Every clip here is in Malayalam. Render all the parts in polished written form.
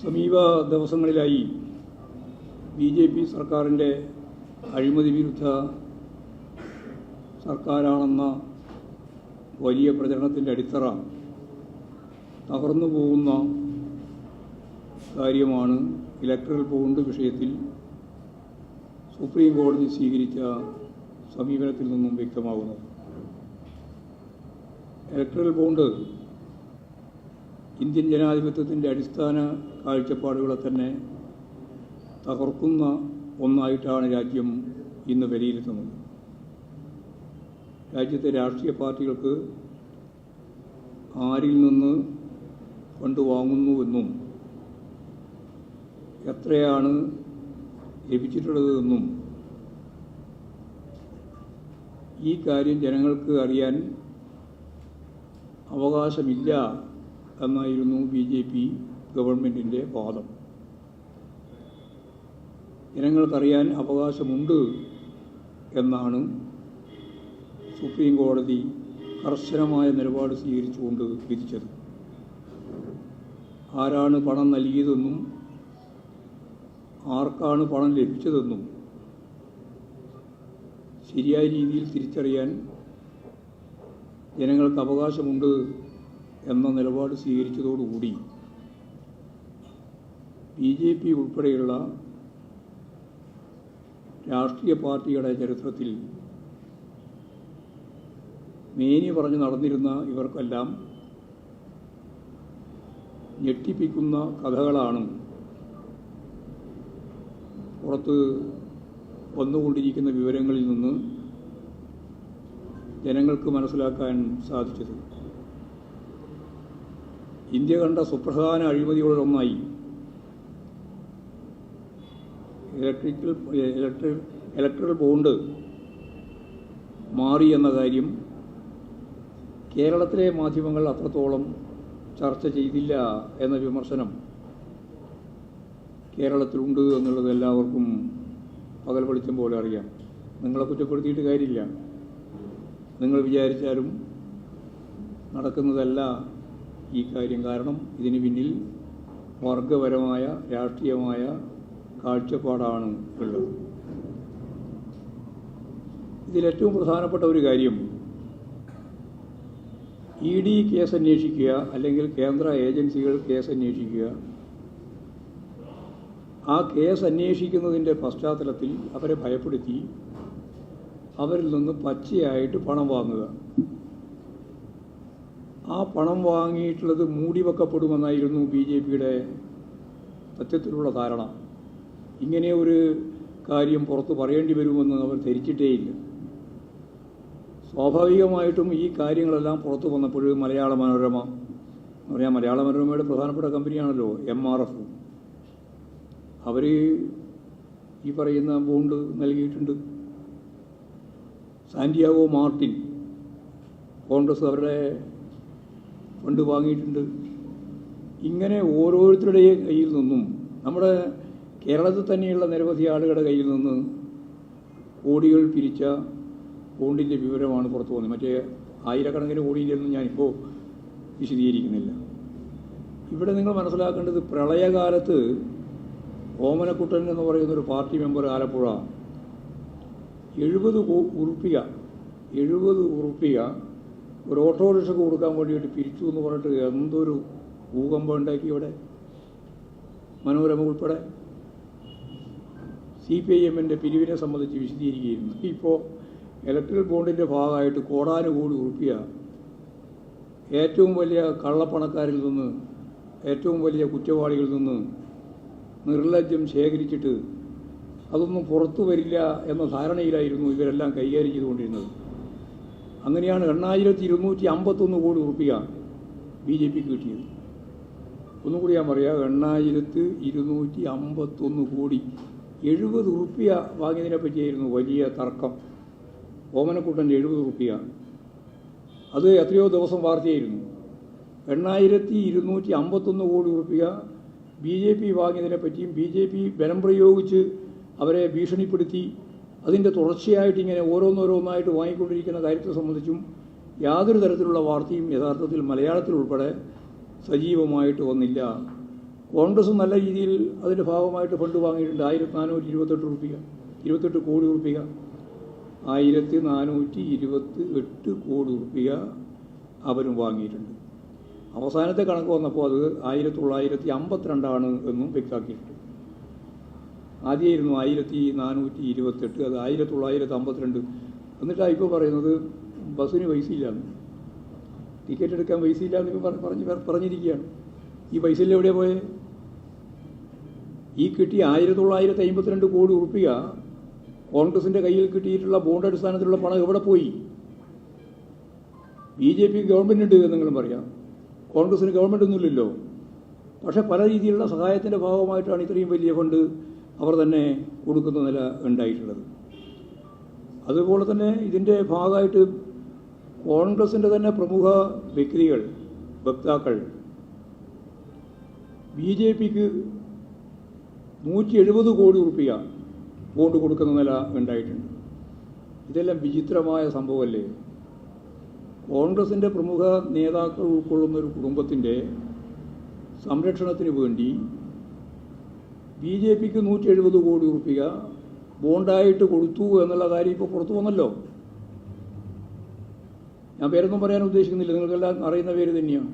സമീപ ദിവസങ്ങളിലായി BJP സർക്കാരിൻ്റെ അഴിമതി വിരുദ്ധ സർക്കാരാണെന്ന വലിയ പ്രചരണത്തിൻ്റെ അടിത്തറ തകർന്നു പോകുന്ന കാര്യമാണ് ഇലക്ട്രൽ ബോണ്ട് വിഷയത്തിൽ സുപ്രീം കോടതി സ്വീകരിച്ച സമീപനത്തിൽ നിന്നും വ്യക്തമാകുന്നത്. ഇലക്ട്രൽ ബോണ്ട് ഇന്ത്യൻ ജനാധിപത്യത്തിൻ്റെ അടിസ്ഥാന കാഴ്ചപ്പാടുകളെ തന്നെ തകർക്കുന്ന ഒന്നായിട്ടാണ് രാജ്യം ഇന്ന് വിലയിരുത്തുന്നത്. രാജ്യത്തെ രാഷ്ട്രീയ പാർട്ടികൾക്ക് ആരിൽ നിന്ന് ഫണ്ട് വാങ്ങുന്നുവെന്നും എത്രയാണ് ലഭിച്ചിട്ടുള്ളതെന്നും ഈ കാര്യം ജനങ്ങൾക്ക് അറിയാൻ അവകാശമില്ല എന്നായിരുന്നു BJP ഗവൺമെൻറ്റിൻ്റെ വാദം. ജനങ്ങൾക്കറിയാൻ അവകാശമുണ്ട് എന്നാണ് സുപ്രീം കോടതി കർശനമായ നിലപാട് സ്വീകരിച്ചുകൊണ്ട് വിധിച്ചത്. ആരാണ് പണം നൽകിയതെന്നും ആർക്കാണ് പണം ലഭിച്ചതെന്നും ശരിയായ രീതിയിൽ തിരിച്ചറിയാൻ ജനങ്ങൾക്ക് അവകാശമുണ്ട് എന്ന നിലപാട് സ്വീകരിച്ചതോടുകൂടി BJP ഉൾപ്പെടെയുള്ള രാഷ്ട്രീയ പാർട്ടിയുടെ ചരിത്രത്തിൽ മേനി പറഞ്ഞു നടന്നിരുന്ന ഇവർക്കെല്ലാം ഞെട്ടിപ്പിക്കുന്ന കഥകളാണ് പുറത്ത് വന്നുകൊണ്ടിരിക്കുന്ന വിവരങ്ങളിൽ നിന്ന് ജനങ്ങൾക്ക് മനസ്സിലാക്കാൻ സാധിച്ചത്. ഇന്ത്യ കണ്ട സുപ്രധാന അഴിമതികളിലൊന്നായി ഇലക്ട്രൽ ബോണ്ട് മാറി എന്ന കാര്യം കേരളത്തിലെ മാധ്യമങ്ങൾ അത്രത്തോളം ചർച്ച ചെയ്തില്ല എന്ന വിമർശനം കേരളത്തിലുണ്ട് എന്നുള്ളത് എല്ലാവർക്കും പകൽ വെളിച്ചം പോലെ അറിയാം. നിങ്ങളെ കുറ്റപ്പെടുത്തിയിട്ട് കാര്യമില്ല. നിങ്ങൾ വിചാരിച്ചാലും നടക്കുന്നതല്ല ഈ കാര്യം. കാരണം ഇതിന് പിന്നിൽ വർഗപരമായ രാഷ്ട്രീയമായ കാഴ്ചപ്പാടാണ് ഉള്ളത്. ഇതിലേറ്റവും പ്രധാനപ്പെട്ട ഒരു കാര്യം ED കേസ് അന്വേഷിക്കുക, അല്ലെങ്കിൽ കേന്ദ്ര ഏജൻസികൾ കേസ് അന്വേഷിക്കുക. ആ കേസ് അന്വേഷിക്കുന്നതിൻ്റെ പശ്ചാത്തലത്തിൽ അവരെ ഭയപ്പെടുത്തി അവരിൽ നിന്ന് പച്ചയായിട്ട് പണം വാങ്ങുക. ആ പണം വാങ്ങിയിട്ടുള്ളത് മൂടിവെക്കപ്പെടുമെന്നായിരുന്നു BJPയുടെ സത്യത്തിലുള്ള ധാരണ. ഇങ്ങനെ ഒരു കാര്യം പുറത്ത് പറയേണ്ടി വരുമെന്ന് അവർ ധരിച്ചിട്ടേയില്ല. സ്വാഭാവികമായിട്ടും ഈ കാര്യങ്ങളെല്ലാം പുറത്തു വന്നപ്പോൾ മലയാള മനോരമ മലയാള മനോരമയുടെ പ്രധാനപ്പെട്ട കമ്പനിയാണല്ലോ MRF. അവർ ഈ പറയുന്ന ബോണ്ട് നൽകിയിട്ടുണ്ട്. സാന്റിയാഗോ മാർട്ടിൻ കോൺഗ്രസ് അവരുടെ ഫണ്ട് വാങ്ങിയിട്ടുണ്ട്. ഇങ്ങനെ ഓരോരുത്തരുടെയും കയ്യിൽ നിന്നും, നമ്മുടെ കേരളത്തിൽ തന്നെയുള്ള നിരവധി ആളുകളുടെ കയ്യിൽ നിന്ന് കോടികൾ പിരിച്ച ബോണ്ടിൻ്റെ വിവരമാണ് പുറത്തു വന്നത്. മറ്റേ ആയിരക്കണക്കിന് കോടിയിലൊന്നും ഞാനിപ്പോൾ വിശദീകരിക്കുന്നില്ല. ഇവിടെ നിങ്ങൾ മനസ്സിലാക്കേണ്ടത്, പ്രളയകാലത്ത് ഓമനക്കുട്ടൻ എന്ന് പറയുന്നൊരു പാർട്ടി മെമ്പർ ആലപ്പുഴ 70 ഉറുപ്പിക ഒരു ഓട്ടോറിക്ഷക്ക് കൊടുക്കാൻ വേണ്ടിയിട്ട് പിരിച്ചു എന്ന് പറഞ്ഞിട്ട് എന്തൊരു ഭൂകമ്പം ഉണ്ടാക്കി ഇവിടെ. മനോരമ ഉൾപ്പെടെ CPIMൻ്റെ പിരിവിനെ സംബന്ധിച്ച് വിശദീകരിക്കുകയായിരുന്നു. ഇപ്പോൾ ഇലക്ട്രൽ ബോണ്ടിൻ്റെ ഭാഗമായിട്ട് കോടാനുകോടി ഉറുപ്പിക ഏറ്റവും വലിയ കള്ളപ്പണക്കാരിൽ നിന്ന്, ഏറ്റവും വലിയ കുറ്റവാളികളിൽ നിന്ന് നിർലജ്ജം ശേഖരിച്ചിട്ട് അതൊന്നും പുറത്തു വരില്ല എന്ന ധാരണയിലായിരുന്നു ഇവരെല്ലാം കൈകാര്യം ചെയ്തുകൊണ്ടിരുന്നത്. അങ്ങനെയാണ് 8251 കോടി ഉറുപ്പിക BJPക്ക് കിട്ടിയത്. ഒന്നുകൂടി ഞാൻ പറയാം, 8251 കോടി. 70 ഉറുപ്പിക വാങ്ങിയതിനെ പറ്റിയായിരുന്നു വലിയ തർക്കം. ഓമനക്കുട്ടൻ്റെ 70 ഉറുപ്പിക, അത് എത്രയോ ദിവസം വാർത്തയായിരുന്നു. 8251 കോടി ഉറുപ്പിക BJP വാങ്ങിയതിനെ പറ്റിയും BJP ബലം പ്രയോഗിച്ച് അവരെ ഭീഷണിപ്പെടുത്തി അതിൻ്റെ തുടർച്ചയായിട്ട് ഇങ്ങനെ ഓരോന്നോരോന്നായിട്ട് വാങ്ങിക്കൊണ്ടിരിക്കുന്ന കാര്യത്തെ സംബന്ധിച്ചും യാതൊരു തരത്തിലുള്ള വാർത്തയും യഥാർത്ഥത്തിൽ മലയാളത്തിൽ ഉൾപ്പെടെ സജീവമായിട്ട് വന്നില്ല. കോൺഗ്രസ് നല്ല രീതിയിൽ അതിൻ്റെ ഭാഗമായിട്ട് ഫണ്ട് വാങ്ങിയിട്ടുണ്ട്. 1428 കോടി റുപ്യ 1428 കോടി റുപ്യ അവരും വാങ്ങിയിട്ടുണ്ട്. അവസാനത്തെ കണക്ക് വന്നപ്പോൾ അത് 1952 എന്നും വ്യക്തമാക്കിയിട്ടുണ്ട്. ആദ്യമായിരുന്നു 1428, അത് 1952. എന്നിട്ടാണ് ഇപ്പോൾ പറയുന്നത് ബസ്സിന് പൈസയില്ലാന്ന്, ടിക്കറ്റ് എടുക്കാൻ പൈസയില്ലാന്ന് പറഞ്ഞിരിക്കുകയാണ്. ഈ പൈസയിൽ എവിടെയാണ് പോയത്? ഈ കിട്ടിയ 1952 കോടി റുപ്യ കോൺഗ്രസിൻ്റെ കയ്യിൽ കിട്ടിയിട്ടുള്ള ബോണ്ട് അടിസ്ഥാനത്തിലുള്ള പണം എവിടെ പോയി? BJP ഗവൺമെൻറ് ഉണ്ട് എന്നെങ്കിലും പറയാം, കോൺഗ്രസിന് ഗവൺമെൻറ് ഒന്നുമില്ലല്ലോ. പക്ഷേ പല രീതിയിലുള്ള സഹായത്തിൻ്റെ ഭാഗമായിട്ടാണ് ഇത്രയും വലിയ ഫണ്ട് അവർ തന്നെ കൊടുക്കുന്ന നില ഉണ്ടായിട്ടുള്ളത്. അതുപോലെ തന്നെ ഇതിൻ്റെ ഭാഗമായിട്ട് കോൺഗ്രസിൻ്റെ തന്നെ പ്രമുഖ വ്യക്തികൾ, വക്താക്കൾ BJPക്ക് 170 കോടി റുപ്യ ബോണ്ട് കൊടുക്കുന്ന നില ഉണ്ടായിട്ടുണ്ട്. ഇതെല്ലാം വിചിത്രമായ സംഭവമല്ലേ? കോൺഗ്രസിൻ്റെ പ്രമുഖ നേതാക്കൾ ഉൾക്കൊള്ളുന്ന ഒരു കുടുംബത്തിൻ്റെ സംരക്ഷണത്തിന് വേണ്ടി BJPക്ക് 170 കോടി റുപ്യ ബോണ്ടായിട്ട് കൊടുത്തു എന്നുള്ള കാര്യം ഇപ്പോൾ പുറത്തു വന്നല്ലോ. ഞാൻ പേരൊന്നും പറയാൻ ഉദ്ദേശിക്കുന്നില്ല, നിങ്ങൾക്കെല്ലാം അറിയുന്ന പേര് തന്നെയാണ്.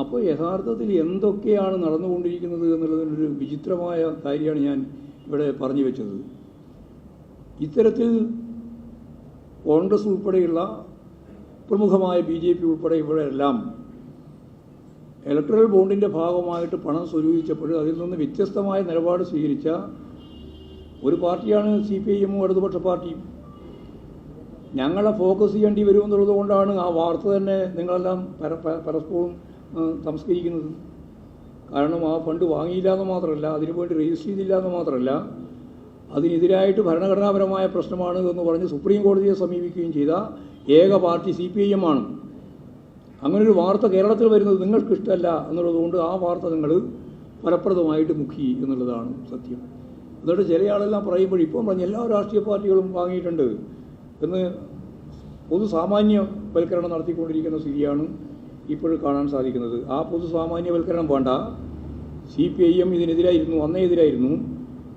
അപ്പോൾ യഥാർത്ഥത്തിൽ എന്തൊക്കെയാണ് നടന്നുകൊണ്ടിരിക്കുന്നത് എന്നുള്ളതിനൊരു വിചിത്രമായ കാര്യമാണ് ഞാൻ ഇവിടെ പറഞ്ഞു വെച്ചത്. ഇത്തരത്തിൽ കോൺഗ്രസ് ഉൾപ്പെടെയുള്ള പ്രമുഖമായ BJP ഉൾപ്പെടെ ഇവിടെയെല്ലാം ഇലക്ട്രൽ ബോണ്ടിൻ്റെ ഭാഗമായിട്ട് പണം സ്വരൂപിച്ചപ്പോൾ അതിൽ നിന്ന് വ്യത്യസ്തമായ നിലപാട് സ്വീകരിച്ച ഒരു പാർട്ടിയാണ് CPIM ഇടതുപക്ഷ പാർട്ടിയും. ഞങ്ങളെ ഫോക്കസ് ചെയ്യേണ്ടി വരുമെന്നുള്ളത് കൊണ്ടാണ് ആ വാർത്ത തന്നെ നിങ്ങളെല്ലാം പരസ്പരം സംസ്കരിക്കുന്നത്. കാരണം ആ ഫണ്ട് വാങ്ങിയില്ല എന്ന് മാത്രമല്ല, അതിനുവേണ്ടി രജിസ്റ്റർ ചെയ്തില്ല എന്ന് മാത്രമല്ല, അതിനെതിരായിട്ട് ഭരണഘടനാപരമായ പ്രശ്നമാണ് എന്ന് പറഞ്ഞ് സുപ്രീം കോടതിയെ സമീപിക്കുകയും ചെയ്ത ഏക പാർട്ടി CPIM ആണ്. അങ്ങനൊരു വാർത്ത കേരളത്തിൽ വരുന്നത് നിങ്ങൾക്കിഷ്ടമല്ല എന്നുള്ളതുകൊണ്ട് ആ വാർത്ത നിങ്ങൾ ഫലപ്രദമായിട്ട് മുക്കി എന്നുള്ളതാണ് സത്യം. എന്നിട്ട് ചില ആളെല്ലാം പറയുമ്പോൾ ഇപ്പം പറഞ്ഞ എല്ലാ രാഷ്ട്രീയ പാർട്ടികളും വാങ്ങിയിട്ടുണ്ട് എന്ന് പൊതുസാമാന്യവൽക്കരണം നടത്തിക്കൊണ്ടിരിക്കുന്ന സ്ഥിതിയാണ് ഇപ്പോൾ കാണാൻ സാധിക്കുന്നത്. ആ പൊതുസാമാന്യവൽക്കരണം വേണ്ട. CPIM ഇതിനെതിരായിരുന്നു, അന്നേ എതിരായിരുന്നു.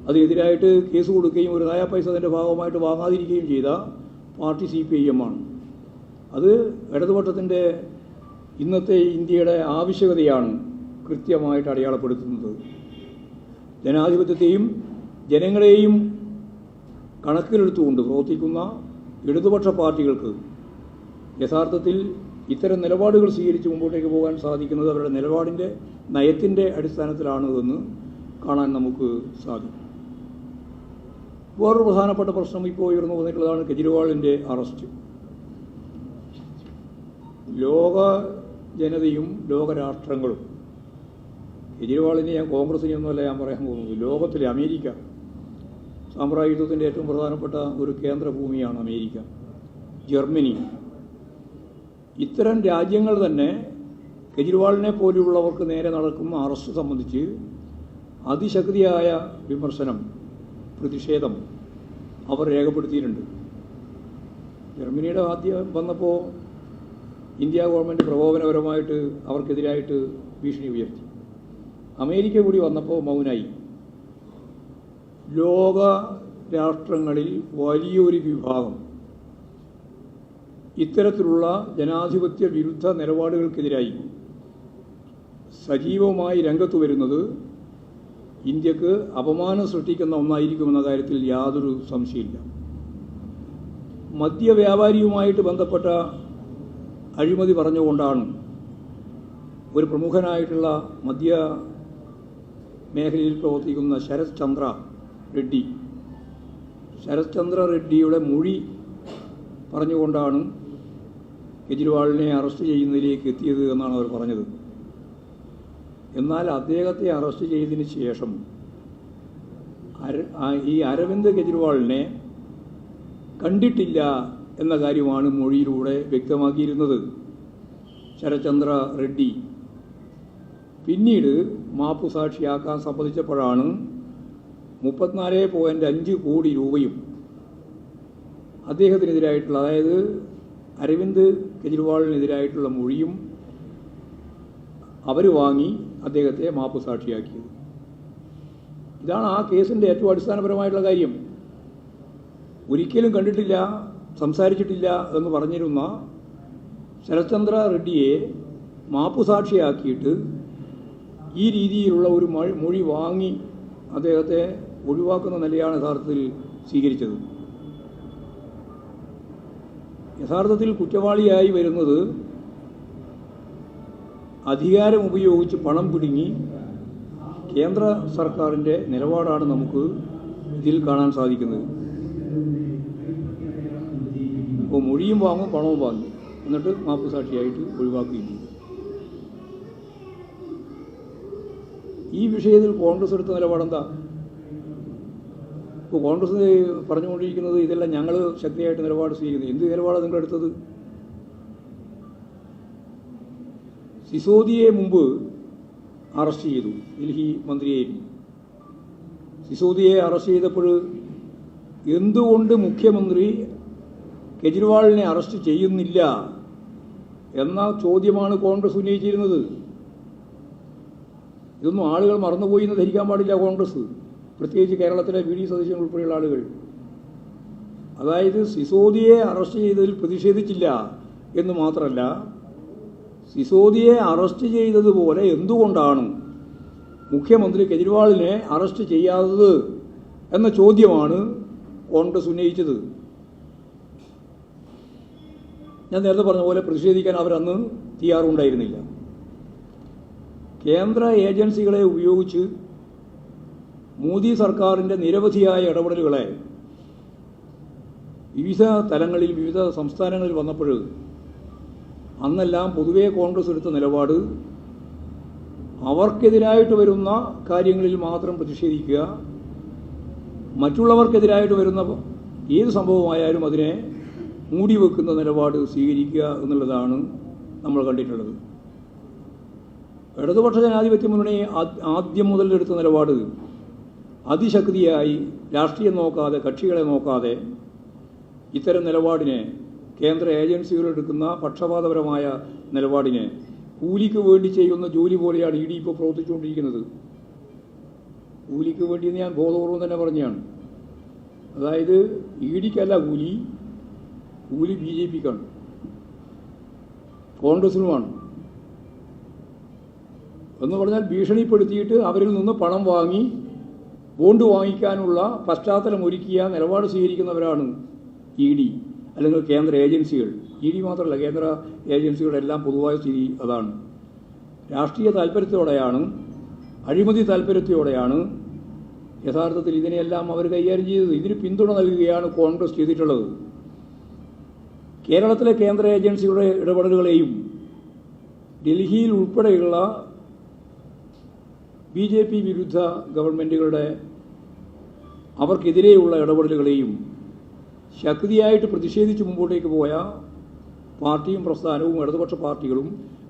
അതിനെതിരായിട്ട് കേസ് കൊടുക്കുകയും ഒരു നയ പൈസ അതിൻ്റെ ഭാഗമായിട്ട് വാങ്ങാതിരിക്കുകയും ചെയ്ത പാർട്ടി CPIM ആണ്. അത് ഇടതുപക്ഷത്തിൻ്റെ ഇന്നത്തെ ഇന്ത്യയുടെ ആവശ്യകതയാണ് കൃത്യമായിട്ട് അടയാളപ്പെടുത്തുന്നത്. ജനാധിപത്യത്തെയും ജനങ്ങളെയും കണക്കിലെടുത്തുകൊണ്ട് പ്രവർത്തിക്കുന്ന ഇടതുപക്ഷ പാർട്ടികൾക്ക് യഥാർത്ഥത്തിൽ ഇത്തരം നിലപാടുകൾ സ്വീകരിച്ച് മുമ്പോട്ടേക്ക് പോകാൻ സാധിക്കുന്നത് അവരുടെ നിലപാടിൻ്റെ നയത്തിൻ്റെ അടിസ്ഥാനത്തിലാണ് എന്ന് കാണാൻ നമുക്ക് സാധിക്കും. വേറൊരു പ്രധാനപ്പെട്ട പ്രശ്നം ഇപ്പോൾ ഉയർന്നു വന്നിട്ടുള്ളതാണ് കെജ്രിവാളിൻ്റെ അറസ്റ്റ്. ലോക ജനതയും ലോകരാഷ്ട്രങ്ങളും, കെജ്രിവാളിനെ ഞാൻ കോൺഗ്രസിനെയൊന്നുമല്ല ഞാൻ പറയാൻ പോകുന്നത്, ലോകത്തിലെ അമേരിക്ക, സാമ്രാജ്യത്വത്തിൻ്റെ ഏറ്റവും പ്രധാനപ്പെട്ട ഒരു കേന്ദ്രഭൂമിയാണ് അമേരിക്ക, ജർമ്മനി, ഇത്തരം രാജ്യങ്ങൾ തന്നെ കെജ്രിവാളിനെ പോലെയുള്ളവർക്ക് നേരെ നടക്കുന്ന അറസ്റ്റ് സംബന്ധിച്ച് അതിശക്തിയായ വിമർശനം, പ്രതിഷേധം അവർ രേഖപ്പെടുത്തിയിട്ടുണ്ട്. ജർമ്മനിയുടെ ആദ്യം വന്നപ്പോൾ ഇന്ത്യ ഗവൺമെൻറ് പ്രകോപനപരമായിട്ട് അവർക്കെതിരായിട്ട് ഭീഷണി ഉയർത്തി. അമേരിക്ക കൂടി വന്നപ്പോൾ മൗനായി. ലോക രാഷ്ട്രങ്ങളിൽ വലിയൊരു വിഭാഗം ഇത്തരത്തിലുള്ള ജനാധിപത്യ വിരുദ്ധ നിലപാടുകൾക്കെതിരായി സജീവമായി രംഗത്ത് വരുന്നത് ഇന്ത്യക്ക് അപമാനം സൃഷ്ടിക്കുന്ന ഒന്നായിരിക്കുമെന്ന കാര്യത്തിൽ യാതൊരു സംശയമില്ല. മദ്യവ്യാപാരിയുമായിട്ട് ബന്ധപ്പെട്ട അഴിമതി പറഞ്ഞുകൊണ്ടാണ് ഒരു പ്രമുഖനായിട്ടുള്ള മദ്യ മേഖലയിൽ പ്രവർത്തിക്കുന്ന ശരത് ചന്ദ്ര റെഡ്ഡിയുടെ മൊഴി പറഞ്ഞുകൊണ്ടാണ് കെജ്രിവാളിനെ അറസ്റ്റ് ചെയ്യുന്നതിലേക്ക് എത്തിയത് എന്നാണ് അവർ പറഞ്ഞത്. എന്നാൽ അദ്ദേഹത്തെ അറസ്റ്റ് ചെയ്തതിന് ശേഷം ഈ അരവിന്ദ് കെജ്രിവാളിനെ കണ്ടിട്ടില്ല എന്ന കാര്യമാണ് മൊഴിയിലൂടെ വ്യക്തമാക്കിയിരുന്നത് ശരത്ചന്ദ്ര റെഡ്ഡി. പിന്നീട് മാപ്പുസാക്ഷിയാക്കാൻ സമ്മതിച്ചപ്പോഴാണ് 34.5 കോടി രൂപയും അദ്ദേഹത്തിനെതിരായിട്ടുള്ള, അതായത് അരവിന്ദ് കെജ്രിവാളിനെതിരായിട്ടുള്ള മൊഴിയും അവർ വാങ്ങി അദ്ദേഹത്തെ മാപ്പ് സാക്ഷിയാക്കിയത്. ഇതാണ് ആ കേസിൻ്റെ ഏറ്റവും അടിസ്ഥാനപരമായിട്ടുള്ള കാര്യം. ഒരിക്കലും കണ്ടിട്ടില്ല, സംസാരിച്ചിട്ടില്ല എന്ന് പറഞ്ഞിരുന്ന ശരത്ചന്ദ്ര റെഡ്ഡിയെ മാപ്പുസാക്ഷിയാക്കിയിട്ട് ഈ രീതിയിലുള്ള ഒരു മൊഴി വാങ്ങി അദ്ദേഹത്തെ ഒഴിവാക്കുന്ന നിലയാണ് യഥാർത്ഥത്തിൽ സ്വീകരിച്ചത്. യഥാർത്ഥത്തിൽ കുറ്റവാളിയായി വരുന്നത് അധികാരം ഉപയോഗിച്ച് പണം പിടുങ്ങി കേന്ദ്ര സർക്കാരിൻ്റെ നിലപാടാണ് നമുക്ക് ഇതിൽ കാണാൻ സാധിക്കുന്നത്. അപ്പോൾ മൊഴിയും വാങ്ങും, പണവും വാങ്ങി, എന്നിട്ട് മാപ്പുസാക്ഷിയായിട്ട് ഒഴിവാക്കുകയും ചെയ്തു. ഈ വിഷയത്തിൽ കോൺഗ്രസ് എടുത്ത നിലപാടെന്താ? ഇപ്പോൾ കോൺഗ്രസ് പറഞ്ഞുകൊണ്ടിരിക്കുന്നത് ഇതെല്ലാം ഞങ്ങൾ ശക്തിയായിട്ട് നിലപാട് സ്വീകരിക്കുന്നത്. എന്ത് നിലപാടാണ് നിങ്ങളെടുത്തത്? സിസോദിയെ മുമ്പ് അറസ്റ്റ് ചെയ്തു, ഡൽഹി മന്ത്രിയായിരുന്നു. സിസോദിയെ അറസ്റ്റ് ചെയ്തപ്പോൾ എന്തുകൊണ്ട് മുഖ്യമന്ത്രി കെജ്രിവാളിനെ അറസ്റ്റ് ചെയ്യുന്നില്ല എന്ന ചോദ്യമാണ് കോൺഗ്രസ് ഉന്നയിച്ചിരുന്നത്. ഇതൊന്നും ആളുകൾ മറന്നുപോയി എന്ന് ധരിക്കാൻ പാടില്ല കോൺഗ്രസ്, പ്രത്യേകിച്ച് കേരളത്തിലെ വി ഡി സതീശൻ ഉൾപ്പെടെയുള്ള ആളുകൾ. അതായത് സിസോദിയെ അറസ്റ്റ് ചെയ്തതിൽ പ്രതിഷേധിച്ചില്ല എന്ന് മാത്രമല്ല, സിസോദിയെ അറസ്റ്റ് ചെയ്തതുപോലെ എന്തുകൊണ്ടാണ് മുഖ്യമന്ത്രി കെജ്രിവാളിനെ അറസ്റ്റ് ചെയ്യാത്തത് എന്ന ചോദ്യമാണ് കോൺഗ്രസ് ഉന്നയിച്ചത്. ഞാൻ നേരത്തെ പറഞ്ഞ പോലെ പ്രതിഷേധിക്കാൻ അവരന്ന് തയ്യാറുണ്ടായിരുന്നില്ല. കേന്ദ്ര ഏജൻസികളെ ഉപയോഗിച്ച് മോദി സർക്കാരിൻ്റെ നിരവധിയായ ഇടപെടലുകളെ വിവിധ തലങ്ങളിൽ വിവിധ സംസ്ഥാനങ്ങളിൽ വന്നപ്പോൾ അന്നെല്ലാം പൊതുവേ കോൺഗ്രസ് എടുത്ത നിലപാട് അവർക്കെതിരായിട്ട് വരുന്ന കാര്യങ്ങളിൽ മാത്രം പ്രതിഷേധിക്കുക, മറ്റുള്ളവർക്കെതിരായിട്ട് വരുന്ന ഏത് സംഭവമായാലും അതിനെ മൂടിവെക്കുന്ന നിലപാട് സ്വീകരിക്കുക എന്നുള്ളതാണ് നമ്മൾ കണ്ടിട്ടുള്ളത്. ഇടതുപക്ഷ ജനാധിപത്യ മുന്നണി ആദ്യം മുതൽ എടുത്ത നിലപാട് അതിശക്തിയായി രാഷ്ട്രീയം നോക്കാതെ, കക്ഷികളെ നോക്കാതെ ഇത്തരം നിലപാടിനെ, കേന്ദ്ര ഏജൻസികൾ എടുക്കുന്ന പക്ഷപാതപരമായ നിലപാടിനെ കൂലിക്ക് വേണ്ടി ചെയ്യുന്ന ജോലി പോലെയാണ് ഇ ഡി ഇപ്പോൾ പ്രവർത്തിച്ചുകൊണ്ടിരിക്കുന്നത്. കൂലിക്ക് വേണ്ടിയെന്ന് ഞാൻ ബോധപൂർവം തന്നെ പറഞ്ഞാണ്. അതായത് ഇ ഡിക്കല്ല കൂലി ബി ജെ പിക്കാണ്, കോൺഗ്രസിനുമാണ്. എന്ന് പറഞ്ഞാൽ ഭീഷണിപ്പെടുത്തിയിട്ട് അവരിൽ നിന്ന് പണം വാങ്ങി ബോണ്ട് വാങ്ങിക്കാനുള്ള പശ്ചാത്തലം ഒരുക്കിയ നിലപാട് സ്വീകരിക്കുന്നവരാണ് ഇ ഡി അല്ലെങ്കിൽ കേന്ദ്ര ഏജൻസികൾ. ഇ ഡി മാത്രമല്ല, കേന്ദ്ര ഏജൻസികളുടെ എല്ലാം പൊതുവായ സ്ഥിതി അതാണ്. രാഷ്ട്രീയ താല്പര്യത്തോടെയാണ്, അഴിമതി താല്പര്യത്തോടെയാണ് യഥാർത്ഥത്തിൽ ഇതിനെയെല്ലാം അവർ കൈകാര്യം ചെയ്തത്. ഇതിന് പിന്തുണ നൽകുകയാണ് കോൺഗ്രസ് ചെയ്തിട്ടുള്ളത്. കേരളത്തിലെ കേന്ദ്ര ഏജൻസികളുടെ ഇടപെടലുകളെയും ഡൽഹിയിൽ ഉൾപ്പെടെയുള്ള ബി ജെ പി വിരുദ്ധ ഗവൺമെൻറ്റുകളുടെ അവർക്കെതിരെയുള്ള ഇടപെടലുകളെയും ശക്തിയായിട്ട് പ്രതിഷേധിച്ച് മുമ്പോട്ടേക്ക് പോയ പാർട്ടിയും പ്രസ്ഥാനവും ഇടതുപക്ഷ പാർട്ടികളും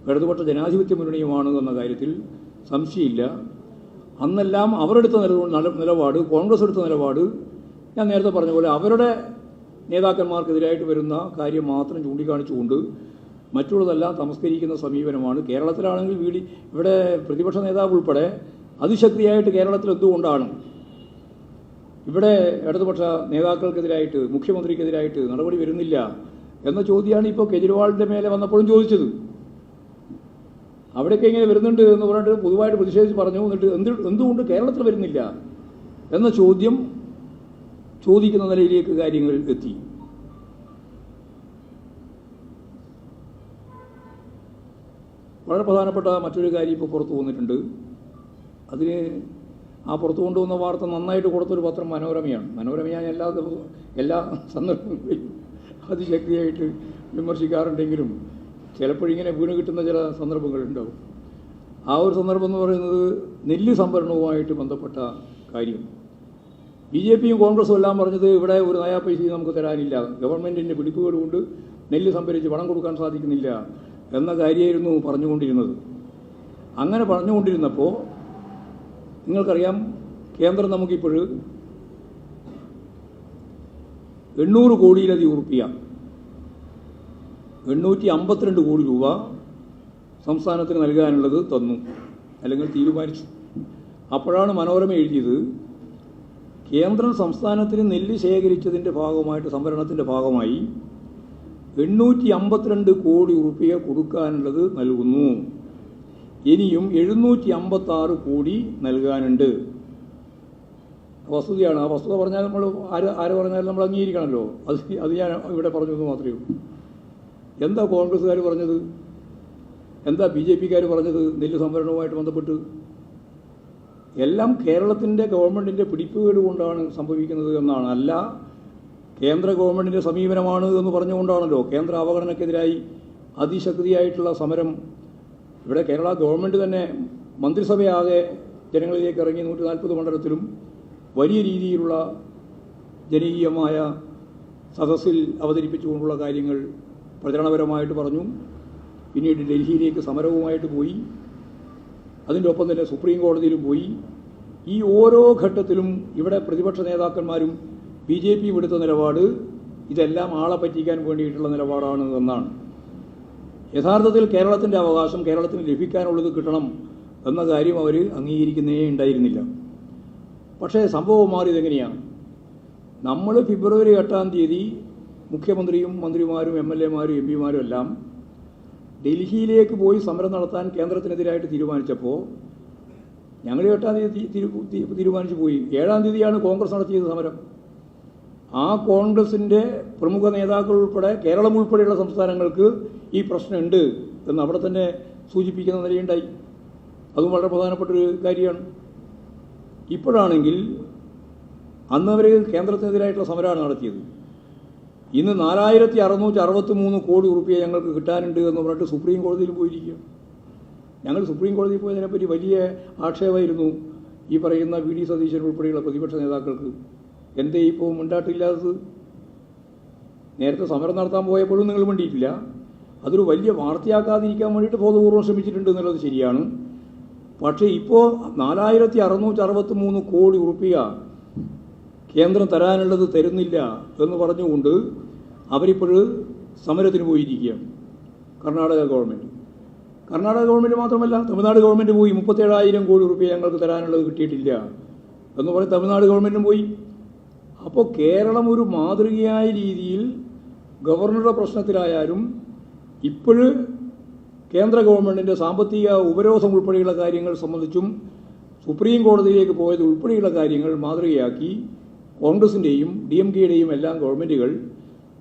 ഇടതുപക്ഷ ജനാധിപത്യ മുന്നണിയുമാണ് എന്ന കാര്യത്തിൽ സംശയമില്ല. അന്നെല്ലാം അവരെടുത്ത നിലപാട്, കോൺഗ്രസ് എടുത്ത നിലപാട് ഞാൻ നേരത്തെ പറഞ്ഞ പോലെ അവരുടെ നേതാക്കന്മാർക്കെതിരായിട്ട് വരുന്ന കാര്യം മാത്രം ചൂണ്ടിക്കാണിച്ചുകൊണ്ട് മറ്റുള്ളതെല്ലാം തമസ്കരിക്കുന്ന സമീപനമാണ്. കേരളത്തിലാണെങ്കിൽ ഇവിടെ പ്രതിപക്ഷ നേതാവ് ഉൾപ്പെടെ അതിശക്തിയായിട്ട് കേരളത്തിൽ എന്തുകൊണ്ടാണ് ഇവിടെ ഇടതുപക്ഷ നേതാക്കൾക്കെതിരായിട്ട്, മുഖ്യമന്ത്രിക്കെതിരായിട്ട് നടപടി വരുന്നില്ല എന്ന ചോദ്യമാണ് ഇപ്പോൾ കെജ്രിവാളിൻ്റെ മേലെ വന്നപ്പോഴും ചോദിച്ചത്. അവിടെയൊക്കെ ഇങ്ങനെ വരുന്നുണ്ട് എന്ന് പറഞ്ഞിട്ട് പൊതുവായിട്ട് പ്രതിഷേധിച്ച് പറഞ്ഞു. എന്നിട്ട് എന്തുകൊണ്ട് കേരളത്തിൽ വരുന്നില്ല എന്ന ചോദ്യം ചോദിക്കുന്ന നിലയിലേക്ക് കാര്യങ്ങൾ എത്തി. വളരെ പ്രധാനപ്പെട്ട മറ്റൊരു കാര്യം ഇപ്പോൾ പുറത്തു വന്നിട്ടുണ്ട്. അതിന് ആ പുറത്തു കൊണ്ടുവന്ന വാർത്ത നന്നായിട്ട് കൊടുത്തൊരു പത്രം മനോരമയാണ്. മനോരമയാണ് എല്ലാ സന്ദർഭങ്ങളിലും അതിശക്തിയായിട്ട് വിമർശിക്കാറുണ്ടെങ്കിലും ചിലപ്പോഴിങ്ങനെ വീണ് കിട്ടുന്ന ചില സന്ദർഭങ്ങളുണ്ടാവും. ആ ഒരു സന്ദർഭം എന്ന് പറയുന്നത് നെല്ല് സംഭരണവുമായിട്ട് ബന്ധപ്പെട്ട കാര്യം. ബി ജെ പിയും കോൺഗ്രസും എല്ലാം പറഞ്ഞത് ഇവിടെ ഒരു നയാ പൈസയും നമുക്ക് തരാനില്ല, ഗവൺമെൻറ്റിൻ്റെ പിടിപ്പുകൾ കൊണ്ട് നെല്ല് സംഭരിച്ച് പണം കൊടുക്കാൻ സാധിക്കുന്നില്ല എന്ന കാര്യമായിരുന്നു പറഞ്ഞുകൊണ്ടിരുന്നത്. അങ്ങനെ പറഞ്ഞുകൊണ്ടിരുന്നപ്പോൾ നിങ്ങൾക്കറിയാം, കേന്ദ്രം നമുക്കിപ്പോൾ 800 കോടിയിലധികം ഉറുപ്പിക, 852 കോടി രൂപ സംസ്ഥാനത്തിന് നൽകാനുള്ളത് തന്നു. അല്ലെങ്കിൽ തീരുമാനിച്ചു. അപ്പോഴാണ് മനോരമ എഴുതിയത്, കേന്ദ്രം സംസ്ഥാനത്തിന് നെല്ല് ശേഖരിച്ചതിൻ്റെ ഭാഗമായിട്ട്, സംഭരണത്തിൻ്റെ ഭാഗമായി 852 കോടി റുപ്യ കൊടുക്കാനുള്ളത് നൽകുന്നു, ഇനിയും 756 കോടി നൽകാനുണ്ട്. വസ്തുതയാണ്. ആ വസ്തുത പറഞ്ഞാൽ നമ്മൾ ആര് പറഞ്ഞാലും നമ്മൾ അംഗീകരിക്കണമല്ലോ. അത് ഞാൻ ഇവിടെ പറഞ്ഞത് മാത്രമേ ഉള്ളൂ. എന്താ കോൺഗ്രസ്സുകാർ പറഞ്ഞത്, എന്താ BJPക്കാർ പറഞ്ഞത് നെല്ല് സംഭരണവുമായിട്ട് ബന്ധപ്പെട്ട്? എല്ലാം കേരളത്തിൻ്റെ ഗവൺമെൻറ്റിൻ്റെ പിടിപ്പുകേട് കൊണ്ടാണ് സംഭവിക്കുന്നത് എന്നാണ്, അല്ല കേന്ദ്ര ഗവൺമെൻറ്റിൻ്റെ സമീപനമാണ് എന്ന് പറഞ്ഞുകൊണ്ടാണല്ലോ കേന്ദ്ര അവഗണനയ്ക്കെതിരായി അതിശക്തിയായിട്ടുള്ള സമരം. ഇവിടെ കേരള ഗവൺമെൻറ് തന്നെ മന്ത്രിസഭയാകെ ജനങ്ങളിലേക്ക് ഇറങ്ങി 140 മണ്ഡലത്തിലും വലിയ രീതിയിലുള്ള ജനകീയമായ സദസ്സിൽ അവതരിപ്പിച്ചുകൊണ്ടുള്ള കാര്യങ്ങൾ പ്രചരണപരമായിട്ട് പറഞ്ഞു. പിന്നീട് ഡൽഹിയിലേക്ക് സമരവുമായിട്ട് പോയി, അതിൻ്റെ ഒപ്പം തന്നെ സുപ്രീം കോടതിയിലും പോയി. ഈ ഓരോ ഘട്ടത്തിലും ഇവിടെ പ്രതിപക്ഷ നേതാക്കന്മാരും BJP എടുത്ത നിലപാട് ഇതെല്ലാം ആളെ പറ്റിക്കാൻ വേണ്ടിയിട്ടുള്ള നിലപാടാണ് എന്നാണ്. യഥാർത്ഥത്തിൽ കേരളത്തിൻ്റെ അവകാശം കേരളത്തിന് ലഭിക്കാനുള്ളത് കിട്ടണം എന്ന കാര്യം അവർ അംഗീകരിക്കുന്നേ ഉണ്ടായിരുന്നില്ല. പക്ഷേ സംഭവം മാറിയതെങ്ങനെയാണ്? നമ്മൾ ഫെബ്രുവരി 8-ാം തീയതി മുഖ്യമന്ത്രിയും മന്ത്രിമാരും MLA-മാരും MP-മാരും എല്ലാം ഡൽഹിയിലേക്ക് പോയി സമരം നടത്താൻ കേന്ദ്രത്തിനെതിരായിട്ട് തീരുമാനിച്ചപ്പോൾ ഞങ്ങൾ 8-ാം തീയതി തീരുമാനിച്ചു പോയി. 7-ാം തീയതിയാണ് കോൺഗ്രസ് നടത്തിയത് സമരം. ആ കോൺഗ്രസിൻ്റെ പ്രമുഖ നേതാക്കൾ ഉൾപ്പെടെ കേരളം ഉൾപ്പെടെയുള്ള സംസ്ഥാനങ്ങൾക്ക് ഈ പ്രശ്നമുണ്ട് എന്ന് അവിടെ തന്നെ സൂചിപ്പിക്കുന്ന നിലയുണ്ടായി. അതും വളരെ പ്രധാനപ്പെട്ടൊരു കാര്യമാണ്. ഇപ്പോഴാണെങ്കിൽ അന്ന് അവർ കേന്ദ്രത്തിനെതിരായിട്ടുള്ള സമരമാണ് നടത്തിയത്. ഇന്ന് 4663 കോടി റുപ്യ ഞങ്ങൾക്ക് കിട്ടാനുണ്ട് എന്ന് പറഞ്ഞിട്ട് സുപ്രീം കോടതിയിൽ പോയിരിക്കുക. ഞങ്ങൾ സുപ്രീം കോടതിയിൽ പോയതിനെപ്പറ്റി വലിയ ആക്ഷേപമായിരുന്നു ഈ പറയുന്ന VD സതീശൻ ഉൾപ്പെടെയുള്ള പ്രതിപക്ഷ നേതാക്കൾക്ക്. എന്തേ ഇപ്പോൾ മിണ്ടാട്ടില്ലാത്തത്? നേരത്തെ സമരം നടത്താൻ പോയപ്പോഴും നിങ്ങൾ മിണ്ടിയിട്ടില്ല. അതൊരു വലിയ വാർത്തയാക്കാതിരിക്കാൻ വേണ്ടിയിട്ട് ബോധപൂർവ്വം ശ്രമിച്ചിട്ടുണ്ട് എന്നുള്ളത് ശരിയാണ്. പക്ഷേ ഇപ്പോൾ 4663 കോടി റുപ്യ കേന്ദ്രം തരാനുള്ളത് തരുന്നില്ല എന്ന് പറഞ്ഞുകൊണ്ട് അവരിപ്പോഴും സമരത്തിന് പോയിരിക്കുകയാണ്. കർണാടക ഗവൺമെൻറ് മാത്രമല്ല, തമിഴ്നാട് ഗവൺമെൻറ് പോയി 37,000 കോടി റുപ്യ ഞങ്ങൾക്ക് തരാനുള്ളത് കിട്ടിയിട്ടില്ല എന്ന് പറഞ്ഞ് തമിഴ്നാട് ഗവൺമെൻറ്റും പോയി. അപ്പോൾ കേരളം ഒരു മാതൃകയായ രീതിയിൽ ഗവർണറുടെ പ്രശ്നത്തിലായാലും ഇപ്പോഴും കേന്ദ്ര ഗവൺമെൻറ്റിൻ്റെ സാമ്പത്തിക ഉപരോധം ഉൾപ്പെടെയുള്ള കാര്യങ്ങൾ സംബന്ധിച്ചും സുപ്രീം കോടതിയിലേക്ക് പോയത് ഉൾപ്പെടെയുള്ള കാര്യങ്ങൾ മാതൃകയാക്കി കോൺഗ്രസിൻ്റെയും DMK-യുടെയും എല്ലാം ഗവൺമെൻറ്റുകൾ,